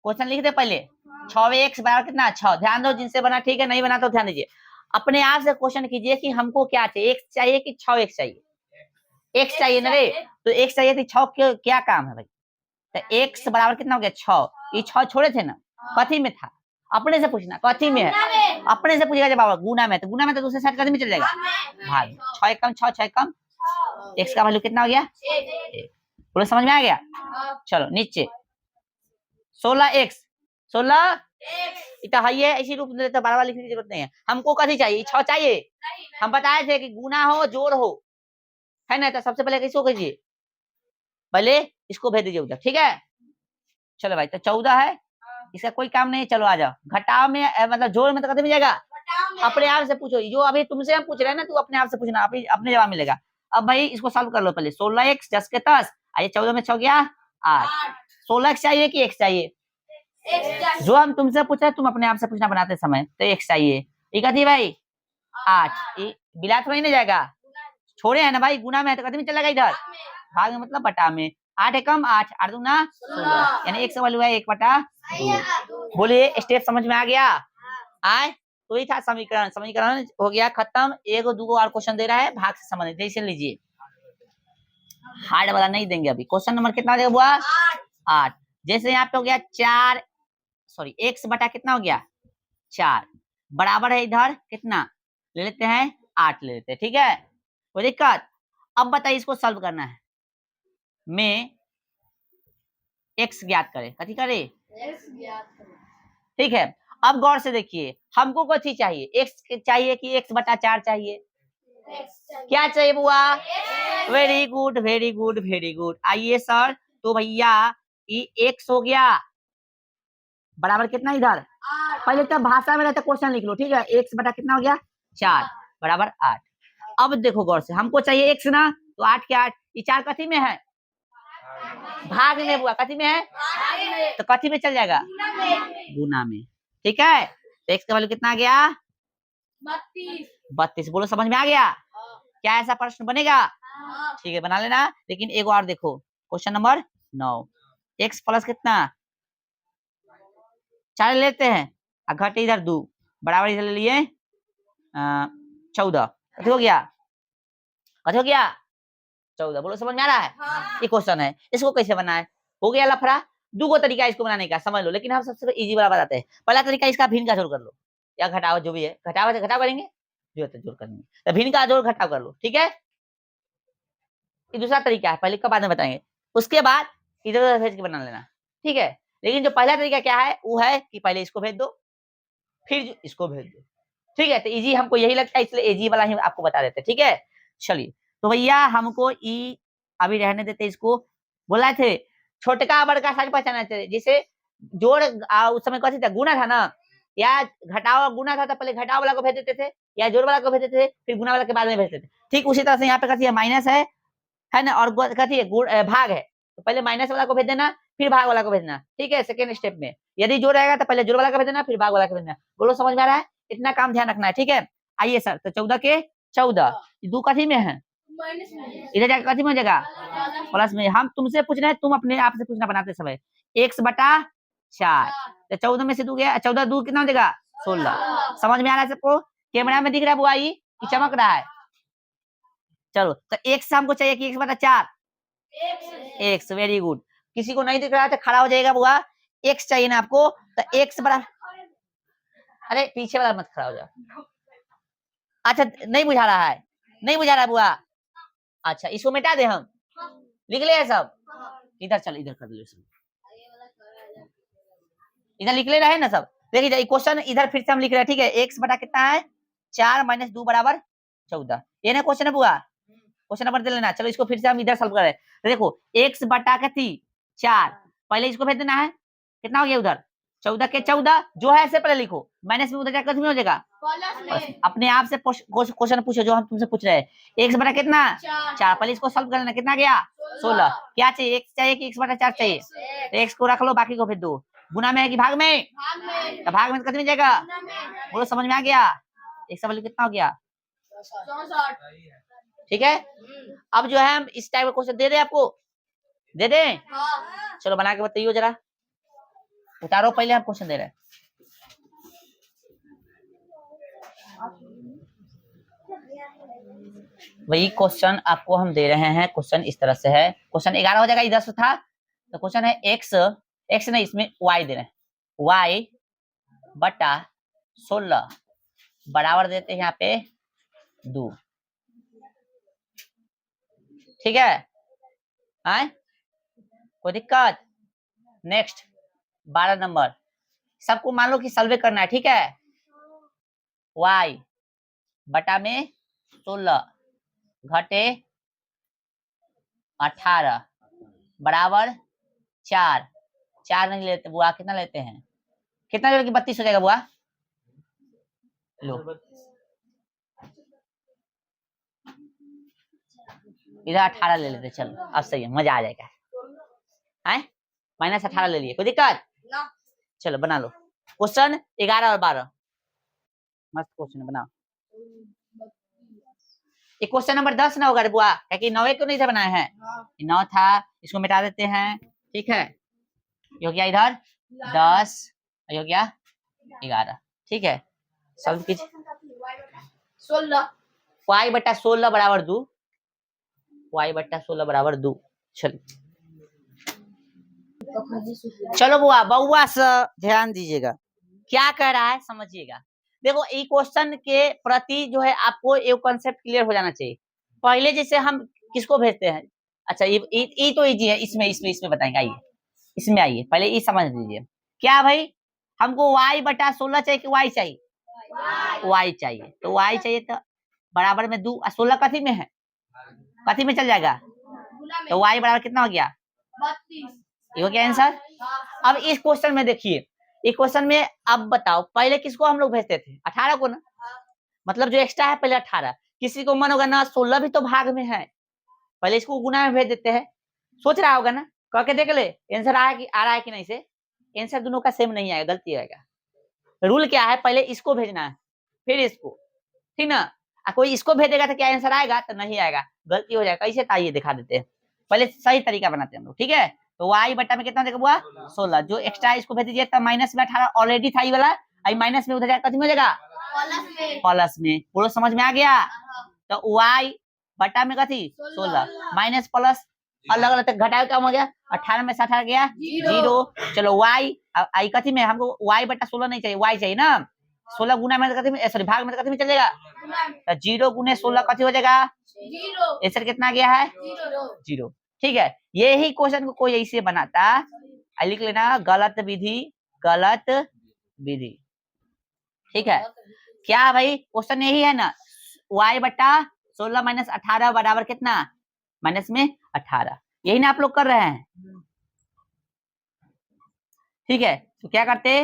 क्वेश्चन लिख दे पहले 6x बराबर कितना 6, ध्यान दो जिनसे बना ठीक है, नहीं बना तो ध्यान दीजिए। अपने आप से क्वेश्चन कीजिए कि हमको क्या चाहिए, x चाहिए कि 6x चाहिए, x चाहिए ना रे, तो x चाहिए तो 6 क्या काम है भाई, तो x बराबर कितना हो गया 6, ये 6 छोड़े थे ना, कथी में था, अपने से पूछना कथी में है, अपने से पूछेगा जब बाबा गुना में, तो गुना में तो दूसरे साइड कथी में चल जाएगा भाग, 6 कम 6 6 कम, x का वैल्यू कितना हो गया 1, बोलो समझ में आ गया। चलो नीचे 16x 16 इतना है ये, इसी रूप में तो बार बार लिखने की जरूरत नहीं है, हमको कथी चाहिए 6 चाहिए, हम बताए थे कि गुना हो जोड़ हो, है ना, तो सबसे पहले किसको कीजिए, पहले इसको भेज दीजिए उधर, ठीक है। चलो भाई तो 14 है, इसका कोई काम नहीं, चलो आ जाओ, घटाव में मतलब जोड़ में तो कदम जाएगा, अपने आप से पूछो, जो अभी तुमसे हम पूछ रहे हैं ना, तू अपने आप से पूछना, अपने जवाब मिलेगा। अब भाई इसको सॉल्व कर लो पहले, 16x 10 के 10, आइए 14 में 6 गया 8, 16x चाहिए कि x चाहिए, जो हम तुमसे पूछ रहे हैं तुम अपने आप से पूछना बनाते समय, तो x चाहिए, ये कथी भाई 8, बिला तो नहीं जाएगा, छोड़े है ना भाई, गुना में है तो कथी में चलेगा इधर, भाग में मतलब बटा में, 8 है कम 8 8 दूना 16, यानी x का वैल्यू है 1/2। बोलिए स्टेप समझ में आ गया, आए तो ही था समीकरण, समीकरण हो गया खत्म। एगो दूगो और क्वेश्चन दे रहा है भाग से संबंधित, जैसे लीजिए, हार्ड वाला नहीं देंगे अभी, क्वेश्चन नंबर कितना हो गया बुआ 8, जैसे यहाँ पे हो गया 4 सॉरी x बटा कितना हो गया 4 बराबर है इधर कितना ले लेते हैं 8 ले लेते हैं, ठीक है, कोई दिक्कत। अब बताइए इसको सॉल्व करना है, में x ज्ञात करें, कथी करे x ज्ञात करें, ठीक है। अब गौर से देखिए हमको कथी चाहिए, x चाहिए कि x बटा 4 चाहिए, क्या चाहिए बुआ, very good very good very good. आइए सर, तो भैया ये x हो गया बराबर कितना इधर, पहले तो भाषा में रहता क्वेश्चन लिख लो, ठीक है, x बटा कितना हो गया 4 बराबर 8। अब देखो गौर से, हमको चाहिए x ना, तो 8 के 8, ये 4 कथी में है भाग में, बुआ कथी में है, तो कथी में चल जाएगा गुना में, ठीक है। तो x का वैल्यू कितना आ गया 32, बोलो समझ में आ गया, क्या ऐसा प्रश्न बनेगा, ठीक है बना लेना। लेकिन एक और देखो क्वेश्चन नंबर 9, x प्लस कितना 4 लेते हैं, घटे इधर 2 बराबर इधर ले लिए 14, कथी हो गया 14, बोलो समझ में आ रहा है, ये क्वेश्चन है, इसको कैसे बनाए, हो गया लफड़ा। दो तरीका इसको बनाने का समझ लो, लेकिन हम सबसे इजी वाला बताते हैं। पहला तरीका इसका भिन्न का जोड़ कर लो, या घटाओ जो भी है, घटाओ से घटाव करेंगे, जो है जोड़ करेंगे, तो भिन्न का जोड़ घटाव कर लो, ठीक है। ये दूसरा तरीका है, पहले का बाद में बताएंगे, उसके बाद इधर उधर भेज के बना लेना, ठीक है। लेकिन जो पहला तरीका क्या है वो है कि पहले इसको भेज दो फिर इसको भेज दो, ठीक है। तो इजी हमको यही लगता है, इसलिए इजी वाला ही आपको बता देते हैं, ठीक है। चलिए तो भैया हमको ई अभी रहने देते, इसको बोला थे छोटका बड़का साइज पहचाना चाहिए, जैसे जोड़ उस समय कथी था गुना था ना, या घटाव गुना था तो पहले घटाव वाला को भेज देते थे, या जोड़ वाला को भेज देते थे, फिर गुना वाला के बाद में भेजते थे, ठीक उसी तरह से यहाँ पे कथी है माइनस है ना, और कथी है भाग है, तो पहले माइनस वाला को भेज देना फिर भाग वाला को भेजना, ठीक है। सेकेंड स्टेप में यदि जोड़ रहेगा तो पहले जोड़ वाला को भेज देना फिर भाग वाला को भेजना, बोलो समझ में आ रहा है, इतना काम ध्यान रखना है, ठीक है। आइए सर, तो 14 के 14 दो कथी में है, इधर जाकर कथी में जगह प्लस में, हम तुमसे पूछ रहे हैं तुम अपने आप से पूछना बनाते समय, x बटा 4, तो 14 में से 2 गया, 14 2 कितना हो जाएगा 16, समझ में आ रहा है सबको, कैमरा में दिख रहा है बुआई की चमक रहा है। चलो तो x हमको चाहिए कि x बटा 4, एक्स, वेरी गुड। किसी को नहीं दिख रहा है तो खड़ा हो जाएगा बुआ। एक्स चाहिए ना आपको, तो एक्स बराबर, अरे पीछे वाला मत खड़ा हो जाओ। अच्छा नहीं बुझा रहा है, नहीं बुझा रहा बुआ। अच्छा इसको मिटा दे हम, लिख ले सब। इधर चल, इधर कर ले सब, इधर लिख ले रहे हैं ना सब। देखिए क्वेश्चन इधर फिर से हम लिख रहे हैं, ठीक है। एक्स बटा कितना है 4 माइनस 2 बराबर 14, ये ना क्वेश्चन है बुआ। क्वेश्चन नंबर दे लेना। चलो इसको फिर से हम इधर सॉल्व करें। तो देखो एक्स बटा के 4, पहले इसको भेज देना है, कितना हो गया उधर 14 के 14, जो है ऐसे पहले लिखो, माइनस में उधर जाकर कितना हो जाएगा, अपने आप से क्वेश्चन पूछो जो हम तुमसे पूछ रहे हैं। एक्स बटा कितना 4, पहले इसको सॉल्व कर लेना, कितना गया 16। क्या चाहिए, एक्स चाहिए कि एक्स बटा 4 चाहिए, तो एक्स को रख लो, बाकी को फिर दो। गुना में है कि भाग में, तो भाग में कितने जाएगा, बोलो समझ में आ गया। एक सवाल कितना हो गया, ठीक है। अब जो है हम इस टाइप का क्वेश्चन दे दें आपको, दे दें। चलो बना के बताइए जरा, उतारो पहले हम क्वेश्चन दे रहे हैं। वही क्वेश्चन आपको हम दे रहे हैं। क्वेश्चन इस तरह से है, क्वेश्चन 11 हो जाएगा, इधर से था। तो क्वेश्चन है एक्स, एक्स नहीं इसमें वाई दे रहे हैं, वाई बटा 16 बराबर देते हैं यहाँ पे 2, ठीक है। आए कोई दिक्कत। नेक्स्ट 12 नंबर, सबको मान लो कि सॉल्व करना है, ठीक है। y बटा में 16 घटे 18 बराबर 4, 4 नहीं लेते बुआ, कितना लेते हैं, कितना जोड़ के 32 हो जाएगा बुआ, लो इधर 18 ले लेते, चलो अब सही है, मजा आ जाएगा। है माइनस 18 ले लिए, कोई दिक्कत, चलो बना लो क्वेश्चन 11 और 12, मस्त क्वेश्चन बनाओ। ये क्वेश्चन नंबर 10 ना होगा रे बुआ, क्योंकि 9 को नहीं था बनाया है, 9 था, इसको मिटा देते हैं, ठीक है। ये हो गया इधर 10, ये हो गया 11, ठीक है। सॉल्व कीजिए। 16 y बटा 16 बराबर 2, y बटा 16 बराबर 2। चलो चलो बुआ, बउआ से ध्यान दीजिएगा, क्या कह रहा है समझिएगा। देखो ये क्वेश्चन के प्रति जो है आपको एक कॉन्सेप्ट क्लियर हो जाना चाहिए। पहले जैसे हम किसको भेजते हैं, अच्छा ये तो इजी है, इसमें बताएंगे, आइए इसमें आइए, पहले ये समझ लीजिए। क्या भाई हमको y बटा 16 चाहिए कि y चाहिए, y चाहिए, तो y चाहिए तो बराबर में 2, 16 कथी में है, कथी में चल जाएगा, तो y बराबर कितना हो गया 32, ये हो गया आंसर। अब इस क्वेश्चन में देखिए, इस क्वेश्चन में अब बताओ पहले किसको हम लोग भेजते थे, 18 को ना, मतलब जो एक्स्ट्रा है पहले 18। किसी को मन होगा ना 16 भी तो भाग में है, पहले इसको गुना में भेज देते हैं, सोच रहा होगा ना, कह के देख ले आंसर आ रहा है कि नहीं से, आंसर दोनों का सेम नहीं आएगा, गलती आएगा। रूल क्या है, पहले इसको भेजना है फिर इसको, ठीक ना। कोई इसको भेजेगा तो क्या आंसर आएगा, तो नहीं आएगा, गलती हो जाएगा। कैसे आइए दिखा देते हैं, पहले सही तरीका बनाते हैं हम लोग, ठीक है। तो y बट्टा में कितना देखा हुआ 16, जो एक्स्ट्रा इसको भेज दीजिए, तब माइनस में 18 ऑलरेडी था ये वाला, आई माइनस में उधर जाएगा, कितना हो जाएगा प्लस में, पूरा समझ में आ गया। तो y बट्टा में कथी 16 माइनस प्लस, अलग अलग तक घटाओ, क्या हो गया 18 में से 18 गया 0। चलो y आई कथी में, हमको y बट्टा 16 नहीं चाहिए, y चाहिए ना, 16 गुना में कथी में, सॉरी भाग में कथी में चल जाएगा, तो 0 गुने 16 कथी हो जाएगा, आंसर कितना गया है 0, ठीक है। यही क्वेश्चन को कोई ऐसे बनाता, लिख लेना गलत विधि, गलत विधि, ठीक है। क्या भाई क्वेश्चन यही है ना, y बट्टा 16 माइनस 18 बराबर कितना, माइनस में 18, यही ना आप लोग कर रहे हैं, ठीक है। तो क्या करते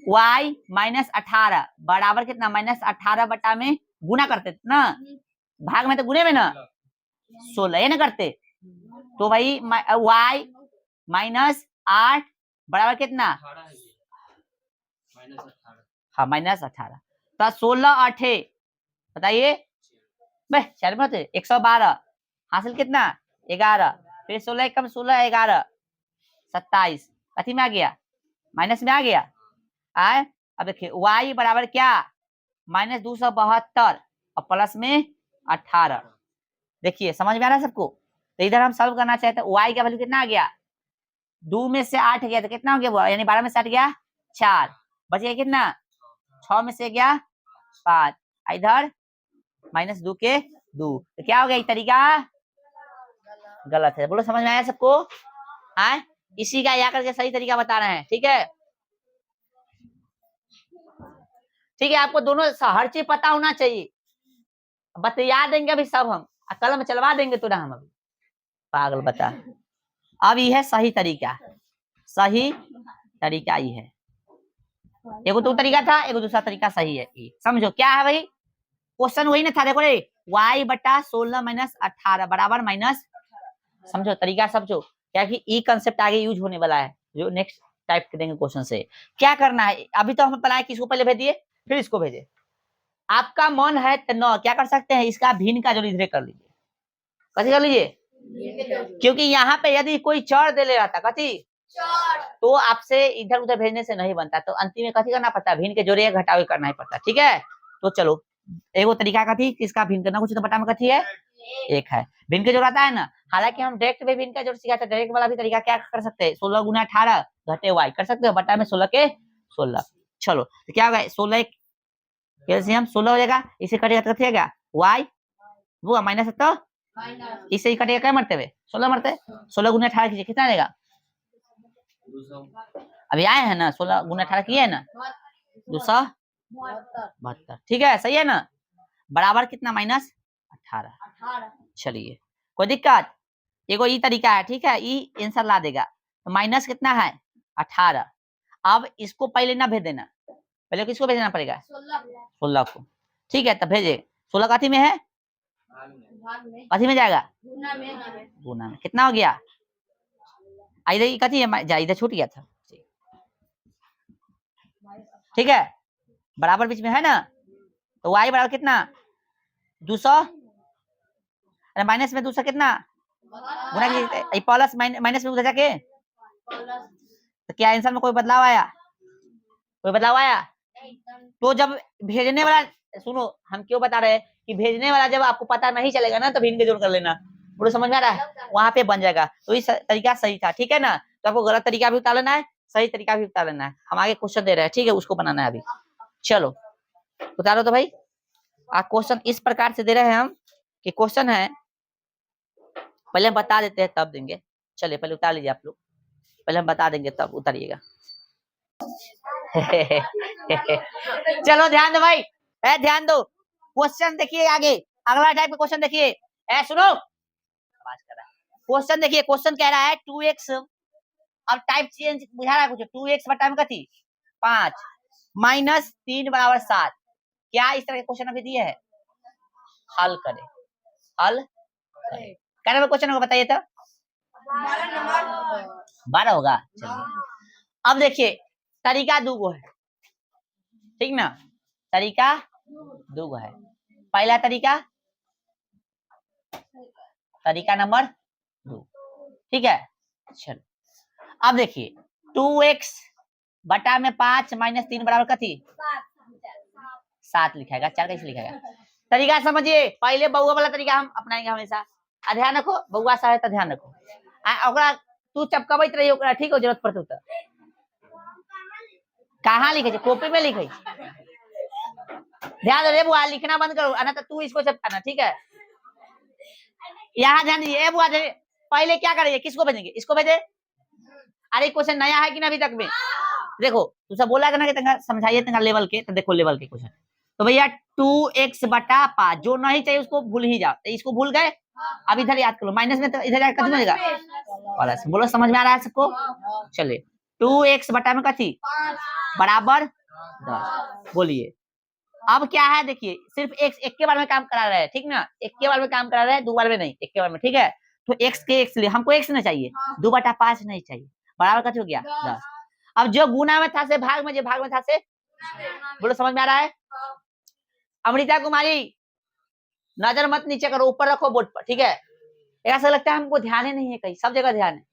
y माइनस 18 बराबर कितना, माइनस 18 बटा में गुना करते ना, भाग में तो गुने में ना 16 ये ना करते, तो भाई y माइनस 8 बराबर कितना, हाँ माइनस 18, तो 16 8 बताइए भाई 4 में 112, हासिल कितना 11, फिर 16 कम 16 11 27, कथी में आ गया माइनस में आ गया। आए अब देखिए y बराबर क्या माइनस 272 और प्लस में 18, देखिए समझ में आ रहा है सबको, तो इधर हम सॉल्व करना चाहते हैं, y का वैल्यू कितना आ गया, 2 में से 8 गया तो कितना हो गया वो, यानी 12 में से 8 गया 4, बच गया कितना 6 में से गया 5, इधर -2 के 2, तो क्या हो गया, ये तरीका गलत है। बोलो समझ में आया सबको? आए इसी का या करके सही तरीका बता रहे हैं, ठीक है। ठीक है, आपको दोनों हर चीज पता होना चाहिए, बता देंगे अभी सब हम, कलम चलवा देंगे तो हम अभी, पागल बता। अब ये है सही तरीका, सही तरीका ये है, एगो तो तरीका था, एगो दूसरा तरीका सही है। समझो क्या है भाई, क्वेश्चन वही ना था, देखो रे y/16 - 18 बराबर माइनस, समझो तरीका समझो, क्या कि ई कंसेप्ट आगे यूज होने वाला है, जो नेक्स्ट टाइप देंगे क्वेश्चन से। क्या करना है, अभी तो हम बनाए, किसको पहले भेज दिए फिर इसको भेजे, आपका मन है तो न क्या कर सकते हैं, इसका भिन्न का जोड़ इधर कर लीजिए, कथी कर लीजिए, क्योंकि यहाँ पे यदि कोई चर दे ले रहा था कथी, तो आपसे इधर उधर भेजने से नहीं बनता, तो अंतिम में कथी करना पड़ता है, भिन्न के जोड़े घटावे करना ही पड़ता है, ठीक है। तो चलो एगो तरीका कथी, किसका भिन्न करना, कुछ तो बटा में कथी है, एक है, भिन्न के जोड़ आता है ना, हालांकि हम डायरेक्ट में भिन्न का जोड़ सीखा था, डायरेक्ट वाला भी तरीका क्या कर सकते हैं, 16 गुना 18 घटे y कर सकते हो, बटा में 16 के 16। चलो तो क्या होगा, 16 कैल्सियम 16 हो जाएगा, इसे कटेगा तो कथी आएगा y, वो माइनस, तो इससे ही कटेगा क्या मरते हुए 16 मरते, 16 गुना 18 कीजिए कितना आएगा, अभी आए हैं ना 16 गुना 18 किए है ना 272, ठीक है सही है ना, बराबर कितना -18। चलिए कोई दिक्कत, एगो ई तरीका है, ठीक है, ई आंसर ला देगा, तो माइनस कितना है 18। अब इसको पहले ना भेज देना, पहले किसको भेजना पड़ेगा 16 को, ठीक है, तब भेजे 16 कथी में है, कथी में जाएगा, गुना में, कितना हो गया, इधर कथी है, इधर छूट गया था, ठीक है, बराबर बीच में है ना, तो y बराबर कितना 200, अरे माइनस में 200 कितना गुना की प्लस माइनस में उधर जाके, तो क्या आंसर में कोई बदलाव आया, कोई बदलाव आया, तो जब भेजने वाला, सुनो हम क्यों बता रहे हैं कि भेजने वाला जब आपको पता नहीं चलेगा ना, तो भिन्न के जोड़ कर लेना, पूरा समझ में आ रहा है, वहां पे बन जाएगा, तो इस तरीका सही था, ठीक है ना। तो आपको गलत तरीका भी उतार लेना है, सही तरीका भी उतार लेना है, हम आगे क्वेश्चन दे रहे हैं, ठीक है, उसको बनाना है अभी। चलो उतारो तो भाई, क्वेश्चन इस प्रकार से दे रहे हैं हम कि क्वेश्चन है, पहले हम बता देते हैं तब देंगे, चलिए पहले उतार लीजिए आप लोग, पहले हम बता देंगे तब उतारिएगा। चलो ध्यान दो भाई, ध्यान दो, क्वेश्चन देखिए आगे, अगला टाइप का क्वेश्चन देखिए, सुनो क्वेश्चन देखिए, क्वेश्चन कह रहा है 2x, अब टाइप चेंज बुझा रहा है कुछ, 2x बटा में कथी 5 माइनस 3 बराबर 7, क्या इस तरह के क्वेश्चन अभी दिए है, हल करें, हल करें, क्या नंबर क्वेश्चन होगा बताइए तो, 12 होगा। चलिए अब देखिए तरीका दूगो है, ठीक ना, तरीका दूगो है, पहला तरीका, तरीका नंबर 2, ठीक है। चलो अब देखिए 2x बटा में 5 माइनस 3 बराबर कथी 7 लिखाएगा, 4 कैसे लिखाएगा, तरीका समझिए, पहले बउआ वाला तरीका हम अपनाएंगे हमेशा, ध्यान रखो बउआ सा है तो ध्यान रखो, ओकरा तू चपकबैत रही ओकरा, ठीक हो, जरूरत पड़ते तो कहाँ लिखे कॉपी में लिखे, ध्यान दे बुआ, लिखना बंद करो, ना तो तू इसको चपकाना, ठीक है, यहाँ ध्यान दीजिए बुआ, पहले क्या करेंगे, किसको भेजेंगे, इसको भेजे, अरे क्वेश्चन नया है कि ना अभी तक में, देखो तू सब बोला था ना कि समझाइए तंगा लेवल के, तो देखो लेवल के क्वेश्चन, तो भैया 2x बटा 5 जो नहीं चाहिए उसको भूल ही जाओ, तो इसको भूल गए, अब इधर याद करो, माइनस में तो इधर जाकर कितना मिलेगा, बोलो समझ में आ रहा है सबको, चलिए 2x बटा में कथी बराबर 10, बोलिए अब क्या है, देखिए सिर्फ एक के बारे में काम करा रहे हैं, ठीक ना, एक के बारे में काम करा रहे हैं, 2 बार में नहीं, एक के बारे में, ठीक है, तो x के x लिए हमको x नहीं चाहिए, 2 बटा 5 नहीं चाहिए, बराबर कथी हो गया 10, अब जो गुना में था से भाग में, जो भाग में था से, बोलो समझ में आ रहा है, अमृता कुमारी नजर मत नीचे करो, ऊपर रखो बोर्ड पर, ठीक है, ऐसा लगता है हमको ध्यान ही नहीं है, कहीं सब जगह ध्यान है,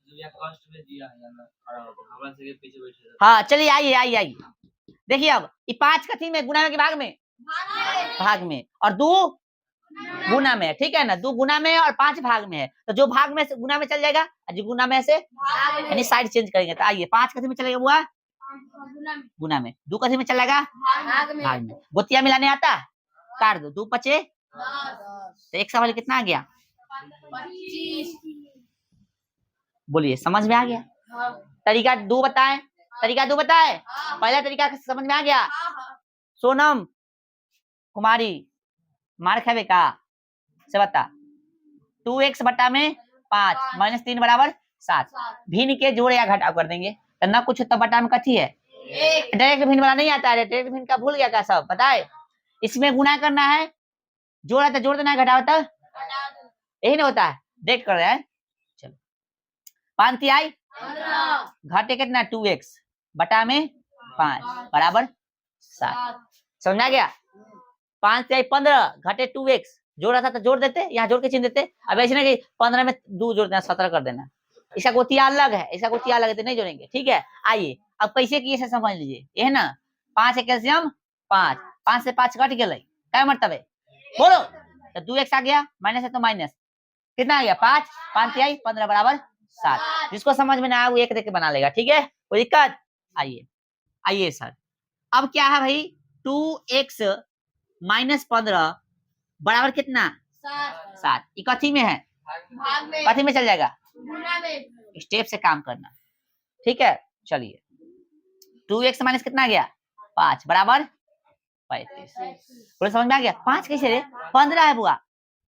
हाँ चलिए आइए आइए आइए, देखिए अब ये 5 कथी में गुना में कि भाग में, भाग में, और 2 गुना में है, ठीक है ना, 2 गुना में है और 5 भाग में है, तो जो भाग में से गुना में चल जाएगा और जो गुना में से यानी साइड चेंज करेंगे। तो आइए 5 किस में चलेगा बुआ? गुना में। 2 किस में चलेगा? भाग में। गोतिया मिलाने आता? काट दो, 2 पचे तो 1 सवाल कितना आ गया? 25। बोलिए समझ में आ गया? तरीका 2 बताएं, तरीका 2 बताएं। पहला तरीका समझ में आ गया? सोनम कुमारी मार खावे का से बता। 2x बटा में 5 माइनस 3 बराबर 7। भिन्न के जोड़ या घटाव कर देंगे तो ना कुछ तो बटा में कथी है? डायरेक्ट भिन्न वाला नहीं आता है, डायरेक्ट भिन्न का भूल गया क्या सब? बताए इसमें गुना करना है, जोड़ा तो जोड़ देना है, घटाव तो यही नहीं होता है। देख कर रहे हैं, चलो 5 तिहाई घटे कितना? 2x बटा में 5 बराबर 7। समझ आ गया? 5 तिहाई 15 घटे 2x, जोड़ा था तो जोड़ देते, यहाँ जोड़ के चिन्ह देते। अब ऐसे ना कि 15 में 2 जोड़ देना, 17 कर देना। इसका गोतिया अलग है, इसका गोतिया अलग है तो नहीं जोड़ेंगे, ठीक है। आइए अब कैसे किए से समझ लीजिए, ये है ना 5 है कैल्शियम 5, 5 से 5 कट गए, क्या मतलब है बोलो? तो 2x आ गया, माइनस है तो माइनस, कितना आ गया? 5 5 तिहाई 15 बराबर 7। जिसको समझ में ना आया वो एक देख के बना लेगा, ठीक है, कोई दिक्कत? आइए आइए सर, अब क्या है भाई? 2x माइनस 15 बराबर कितना? 7। ये कथी में है? भाग में। कथी में चल जाएगा? गुना में। स्टेप से काम करना, ठीक है। चलिए 2x माइनस कितना आ गया? 5 बराबर 35। बोले समझ में आ गया? 5 कैसे रे? 15 है बुआ,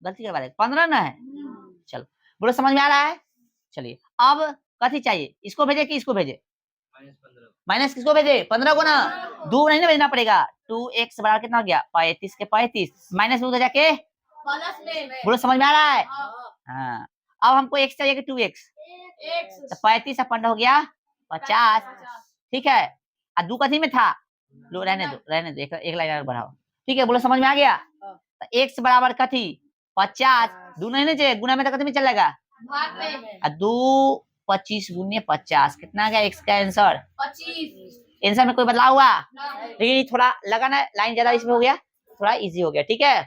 गलती करवा रहे, 15 ना है। चलो बोलो समझ में आ रहा है? चलिए अब कथी चाहिए, इसको भेजे कि इसको भेजे? माइनस किसको भेजे? 15 को ना, 2 नहीं ना भेजना पड़ेगा। 2x बराबर कितना हो गया? 35 के 35 माइनस 2 जाके प्लस में। बोलो समझ में आ रहा है? हाँ अब हमको x चाहिए कि 2x, तो 35 और 15 हो गया 50, ठीक है। और 2 कथी में था? लो रहने दो रहने दो, एक लाइन और बढ़ाओ, ठीक है। बोलो समझ में आ गया? तो x बराबर कथी? 50, 2 नहीं ना चाहिए, गुना में तो कथी में चलेगा? भाग में। और 2 25 गुने 50 कितना आ गया x का आंसर? 25। आंसर में कोई बदलाव हुआ? लेकिन थोड़ा लगा ना लाइन ज्यादा इसमें हो गया, थोड़ा इजी हो गया, ठीक है।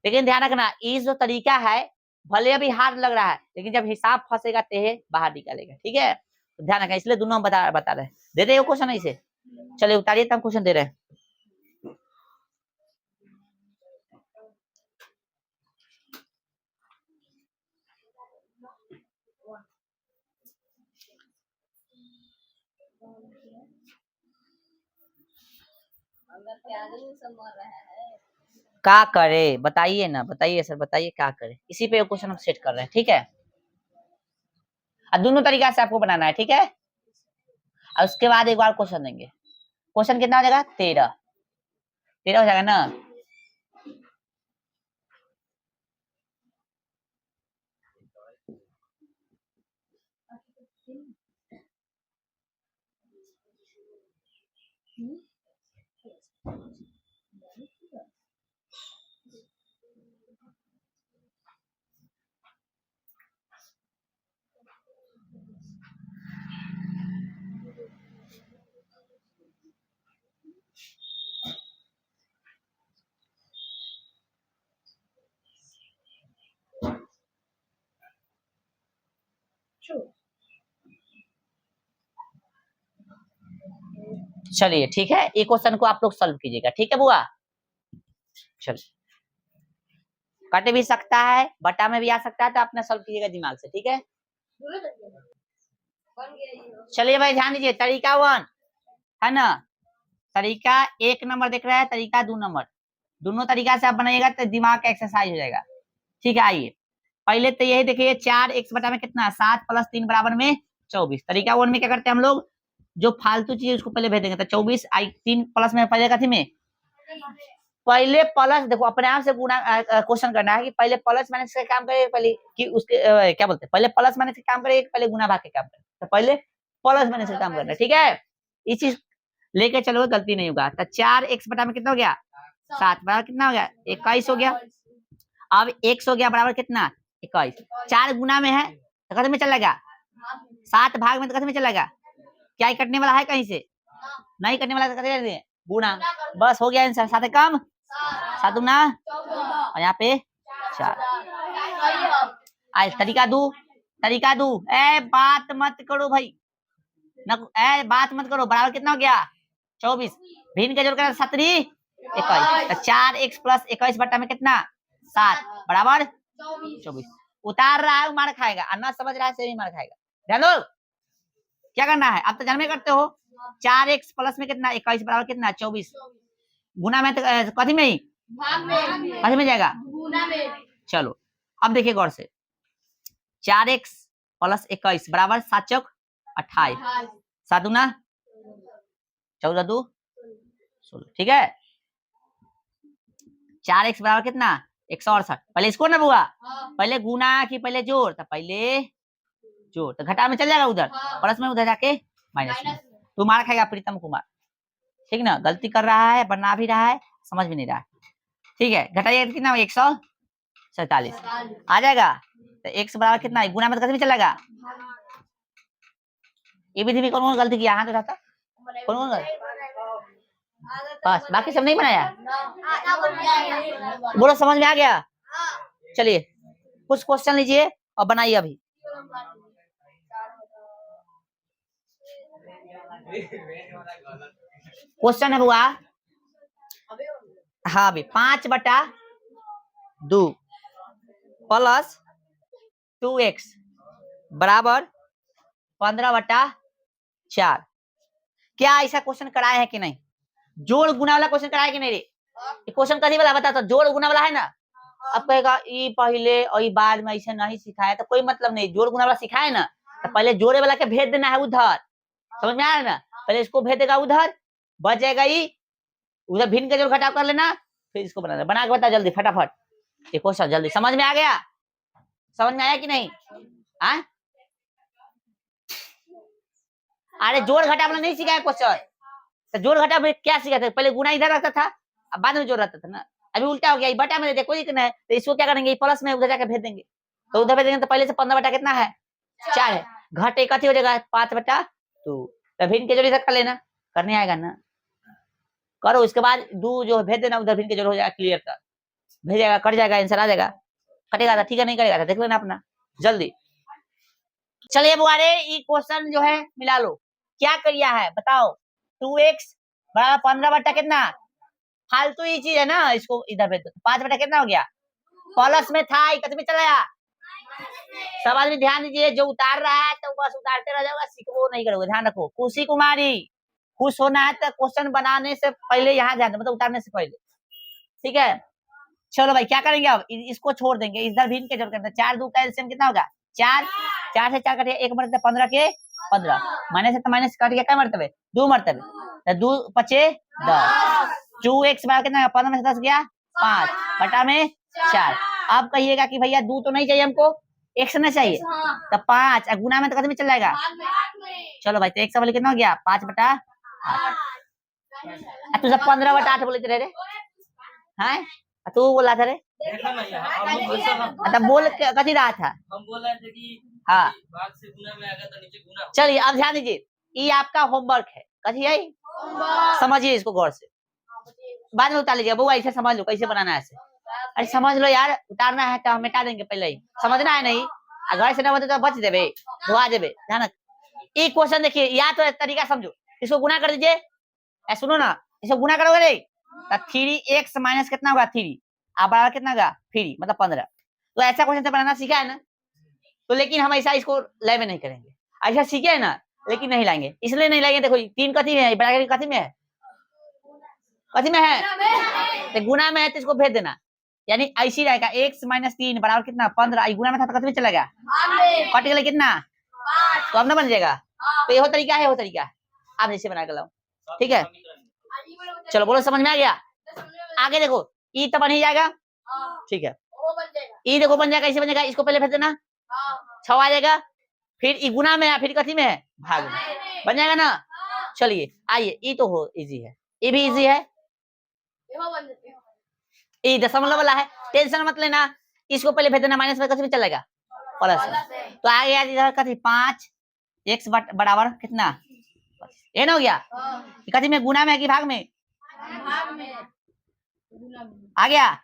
लेकिन ध्यान रखना ये जो तरीका है भले अभी हार्ड लग रहा है, लेकिन जब हिसाब फंसेगा ते बाहर निकालेगा, ठीक है। तो ध्यान रखना, इसलिए दोनों हम बता रहे हैं। दे रहे हो क्वेश्चन ऐसे? चलिए उतारिए, तब क्वेश्चन दे रहे हैं। क्या करे बताइए ना, बताइए सर बताइए क्या करे, इसी पे क्वेश्चन हम सेट कर रहे हैं, ठीक है। और दोनों तरीका से आपको बनाना है, ठीक है। और उसके बाद एक बार क्वेश्चन देंगे। क्वेश्चन कितना हो जाएगा? 13 हो जाएगा ना। चलिए ठीक है, ये क्वेश्चन को आप लोग सॉल्व कीजिएगा, ठीक है बुआ। चलिए कट भी सकता है, बटा में भी आ सकता है, तो अपना सॉल्व कीजिएगा दिमाग से, ठीक है। चलिए भाई ध्यान दीजिए, तरीका 1 है ना, तरीका 1 नंबर दिख रहा है, तरीका 2 नंबर, दोनों तरीका से आप बनाइएगा तो दिमाग का एक्सरसाइज हो जाएगा, ठीक है। आइए पहले तो यही देखिए 4x बटा में कितना? 7 प्लस 3 बराबर में 24। तरीका 1 में क्या करते हैं हम लोग, जो फालतू चीज उसको पहले भेज देंगे। तो 24 3 प्लस में पहले कथी में? पहले प्लस, देखो अपने आप से गुणा क्वेश्चन करना है कि पहले प्लस माइनस का काम करे पहले कि उसके क्या बोलते हैं, पहले प्लस माइनस का काम करे पहले गुना भाग के काम करे। तो पहले प्लस माइनस का काम करना है, ठीक है। ये चीज लेके चलो, गलती नहीं होगा। तो 4x बटा में कितना हो गया? 7 बराबर कितना हो गया? 21 हो गया। अब x हो गया बराबर कितना? 21। 4 गुना में है तो कथी में चलेगा? 7 भाग में तो कथी में चलेगा? क्या ही कटने वाला है कहीं से? नहीं कटने वाला तो कथी गुना, बस हो गया आंसर। 7 कम 7 गुना और यहाँ पे 4। सही है। आज तरीका दू ए बात मत करो भाई बात मत करो। बराबर कितना हो गया 24। भिन्न के जोड़ कर 17 21 तो 4x प्लस 21 बटा में कितना 7 बराबर 24। उतार रहा है मार खाएगा और ना समझ रहा है से भी मार खाएगा। ध्यान दो क्या करना है अब तो जन्मे करते हो 4x प्लस में कितना 21 बराबर कितना 24 गुना में तो कथी में ही भाग में। कथी में जाएगा गुना में। चलो अब देखिए गौर से 4x प्लस 21 बराबर 7 चौक 28 7 दूना 14 2 16 ठीक है 4x बराबर कितना 168। पहले इसको ना बुआ पहले गुना की पहले जोड़ तो पहले जोड़ तो घटा में चल जाएगा उधर प्लस में उधर जाके माइनस में। तू मार खाएगा प्रीतम कुमार ठीक ना गलती कर रहा है बना भी रहा है समझ भी नहीं रहा है ठीक है। घटाइए कितना 147 आ जाएगा तो x बराबर कितना गुना में तो कैसे भी चलेगा। ये विधि में कौन कौन गलती किया हाथ उठाता कौन कौन बस बाकी सब नहीं बनाया बोलो समझ में आ गया। चलिए कुछ क्वेश्चन लीजिए और बनाइए अभी। क्वेश्चन है बुआ हाँ अभी 5/2 प्लस 2x बराबर 15/4 क्या ऐसा क्वेश्चन कराया है कि नहीं। जोड़ गुना वाला क्वेश्चन कराया कि नहीं रे ये क्वेश्चन कभी वाला बता तो जोड़ गुना वाला है ना। अब कहेगा ये पहले और ये बाद में ऐसे नहीं सिखाया तो कोई मतलब नहीं जोड़ गुना वाला सिखाए ना तो पहले जोड़े वाला के भेज देना है उधर समझ में आ रहा है ना। पहले इसको भेज देगा उधर बच जाएगा ये उधर भिन्न के जोड़ घटाव कर लेना फिर इसको बना के बता जल्दी फटाफट ये क्वेश्चन जल्दी समझ में आ गया समझ में आया कि नहीं आ? अरे जोड़ घटाव नहीं सिखाया क्वेश्चन तो जोड़ घटाव में क्या सिखाते पहले गुना इधर रहता था अब बाद में जोड़ रहता था ना। अभी उल्टा हो गया बटा में देखो कोई है तो इसको क्या करेंगे प्लस में उधर जाकर भेज देंगे तो उधर भेजेंगे तो पहले से 15 बटा कितना है 4 है घटे कथी हो जाएगा 5/2 तो भिन्न के जोड़ इधर कर लेना करने आएगा ना करो इसके बाद 2 जो भेज देना उधर भिन्न के जोड़ हो जाएगा क्लियर कर भेजेगा कट जाएगा आंसर आ जाएगा कटेगा था ठीक है नहीं करेगा था देख लेना अपना जल्दी। चलिए बुआरे ये क्वेश्चन जो है मिला लो क्या करिया है बताओ 2x बराबर 15 बटा कितना फालतू ही चीज है ना इसको इधर भेज दो 5 बटा कितना हो गया प्लस में था कितने में चला गया। सब आदमी ध्यान दीजिए जो उतार रहा है तो बस उतारते रह जाओगे सीखो नहीं करोगे ध्यान रखो। खुशी कुमारी खुश होना है तो क्वेश्चन बनाने से पहले यहाँ ध्यान दो मतलब उतारने से पहले ठीक है। चलो भाई क्या करेंगे अब इसको छोड़ देंगे इधर भिन्न के जोड़ करते 4 2 का एलसीएम कितना होगा 4 4 से 4 कटिए 1 मरतबे 15 के 15 माइनस है तो माइनस काट गया क्या मरतबे 2 मरतबे तो 2 5 10 2x बराबर कितना 15 में से 10 गया 5 बटा में 4। अब कहिएगा कि भैया 2 तो नहीं चाहिए हमको x ना चाहिए तो 5 गुना में तो कितने में चल जाएगा। चलो भाई तो x वाले कितना हो गया 5/8 तू सब 15/8 बोले थे रे हैं तू बोला था रे तो बोल कथी रहा था हम बोल रहे थे कि हाँ भाग से गुना में आएगा तो नीचे गुना होगा। चलिए अब ध्यान दीजिए ये आपका होमवर्क है कथी है समझिए इसको गौर से बाद में उतार लीजिए बउआ ऐसे समझ लो कैसे बनाना है ऐसे अरे समझ लो यार उतारना है तो हम मिटा देंगे पहले ही समझना है नहीं घर से ना बचे तो बच देवे धोआ देवे ध्यान ये क्वेश्चन देखिए या तो तरीका समझो इसको गुना कर दीजिए सुनो ना इसको गुना करोगे नहीं तो 3x माइनस कितना होगा 3 अब बराबर कितना होगा 3 मतलब 15 तो ऐसा क्वेश्चन से बनाना सीखा है ना तो लेकिन हम ऐसा इसको लाए में नहीं करेंगे ऐसा सीखे है ना लेकिन नहीं लाएंगे इसलिए नहीं लाएंगे देखो 3 कथी में है बराबर कथी में है कथी में है तो गुना में है तो इसको भेज देना यानी ऐसी रहेगा x माइनस 3 बराबर कितना 15 गुना में था तो कथी में चलेगा कट गया कितना तो अब ना बन जाएगा तो यही तरीका है वो तरीका आप जैसे बना के लाओ ठीक है। चलो बोलो समझ में आ गया आगे देखो ई तो बन ही जाएगा ठीक है ई देखो बन जाएगा ऐसे बन जाएगा इसको पहले भेज देना 6 आ जाएगा फिर ई गुना में है फिर कथी में है भाग में बन जाएगा ना। चलिए आइए ई तो हो इजी है ये भी इजी है ये दशमलव वाला है टेंशन मत लेना इसको पहले भेज देना माइनस में कथी में चलेगा प्लस तो आ गया इधर कथी 5x बराबर कितना ये ना हो गया कथी में गुना में है कि भाग में आ गया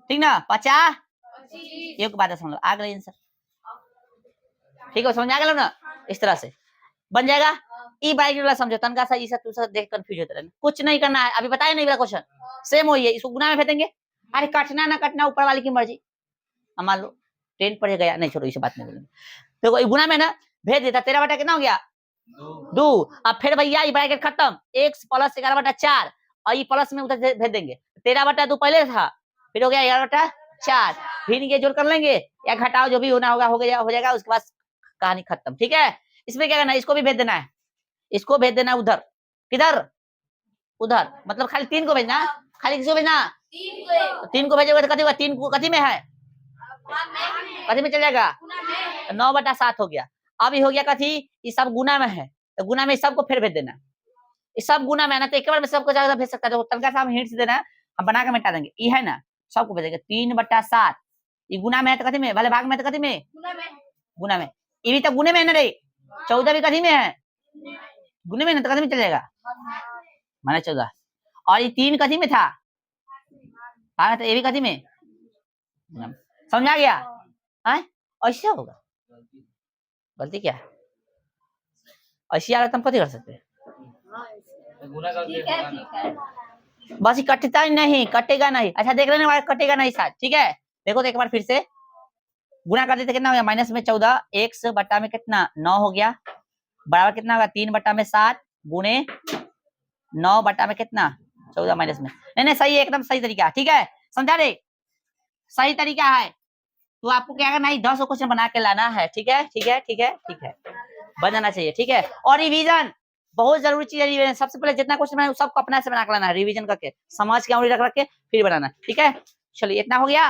ठीक ना 50 एक बात समझ लो, आ गए आंसर। ठीक है, समझ आ गया ना, इस तरह से बन जाएगा। ई बाइक वाला समझो, तनका सा इसा तू सब देख कंफ्यूज होता है, कुछ नहीं करना है, अभी बताया नहीं वाला क्वेश्चन सेम वही है, इसको गुना में भेजेंगे। अरे काटना ना काटना ऊपर वाले की मर्जी। अब मान लो 10 पढ़े गया, नहीं छोड़ो इसे बात नहीं बोलेंगे। देखो गुना में ना भेज देता, 13 बटा कितना हो गया 2। अब फिर भैया ये ब्रैकेट खत्म, x प्लस 11 बटा 4 और ये प्लस में उधर भेज देंगे। 13 बटा 2 पहले था, फिर हो गया 11 बटा 4, फिर ये जोड़ कर लेंगे या घटाओ जो भी होना होगा हो जाएगा, उसके बाद कहानी खत्म। ठीक है, इसमें क्या करना है, इसको भी भेज देना है, इसको भेज देना उधर, किधर उधर, मतलब खाली 3 को भेजना, खाली किसको भेजना 3 को भेजोगे तो कथी होगा, 3 को कथी में है, कथी में चल जाएगा 9 बटा 7 हो गया। अब ये हो गया कथी, ये सब गुना में है, तो गुना में सबको फिर भेज देना, ये सब गुना में है ना, तो एक बार में सबको ज्यादा भेज सकता है, तो तनका सा हम हिंट्स देना है, हम बना के मिटा देंगे। ये है ना, सबको भेजेंगे 3 बटा 7, ये गुना में है तो कथी में, भले भाग में है तो कथी में, गुना में, ये भी तो गुने में है ना रे, 14 भी कथी में है, गुने में ना, तो कथी में चल जाएगा माने 14, और ये 3 कथी में था, हाँ तो ये भी कथी में, समझ आ गया, ऐसे होगा। गलती क्या है, ऐसी आ रहा तुम कथी कर सकते हैं, गुना करके ठीक है। बस ये कटता ही नहीं, कटेगा नहीं। अच्छा देख लेने वाले कटेगा नहीं शायद, ठीक है देखो तो एक बार फिर से गुना कर देते, कितना हो गया माइनस में 14, x बटा में कितना 9 हो गया, बराबर कितना होगा 3 बटा में 7 गुणे 9 बटा में कितना 14 माइनस में, नहीं सही है, एकदम सही तरीका। ठीक है समझा रे, सही तरीका है। तो आपको क्या करना है, 10 क्वेश्चन बना के लाना है। ठीक है ठीक है ठीक है ठीक है, बन जाना चाहिए। ठीक है, और रिवीजन बहुत जरूरी चीज है, रिवीजन सबसे पहले जितना क्वेश्चन बनाए सबको अपना से बना के लाना है, रिवीजन करके समझ के रख के फिर बनाना। ठीक है चलिए इतना हो गया।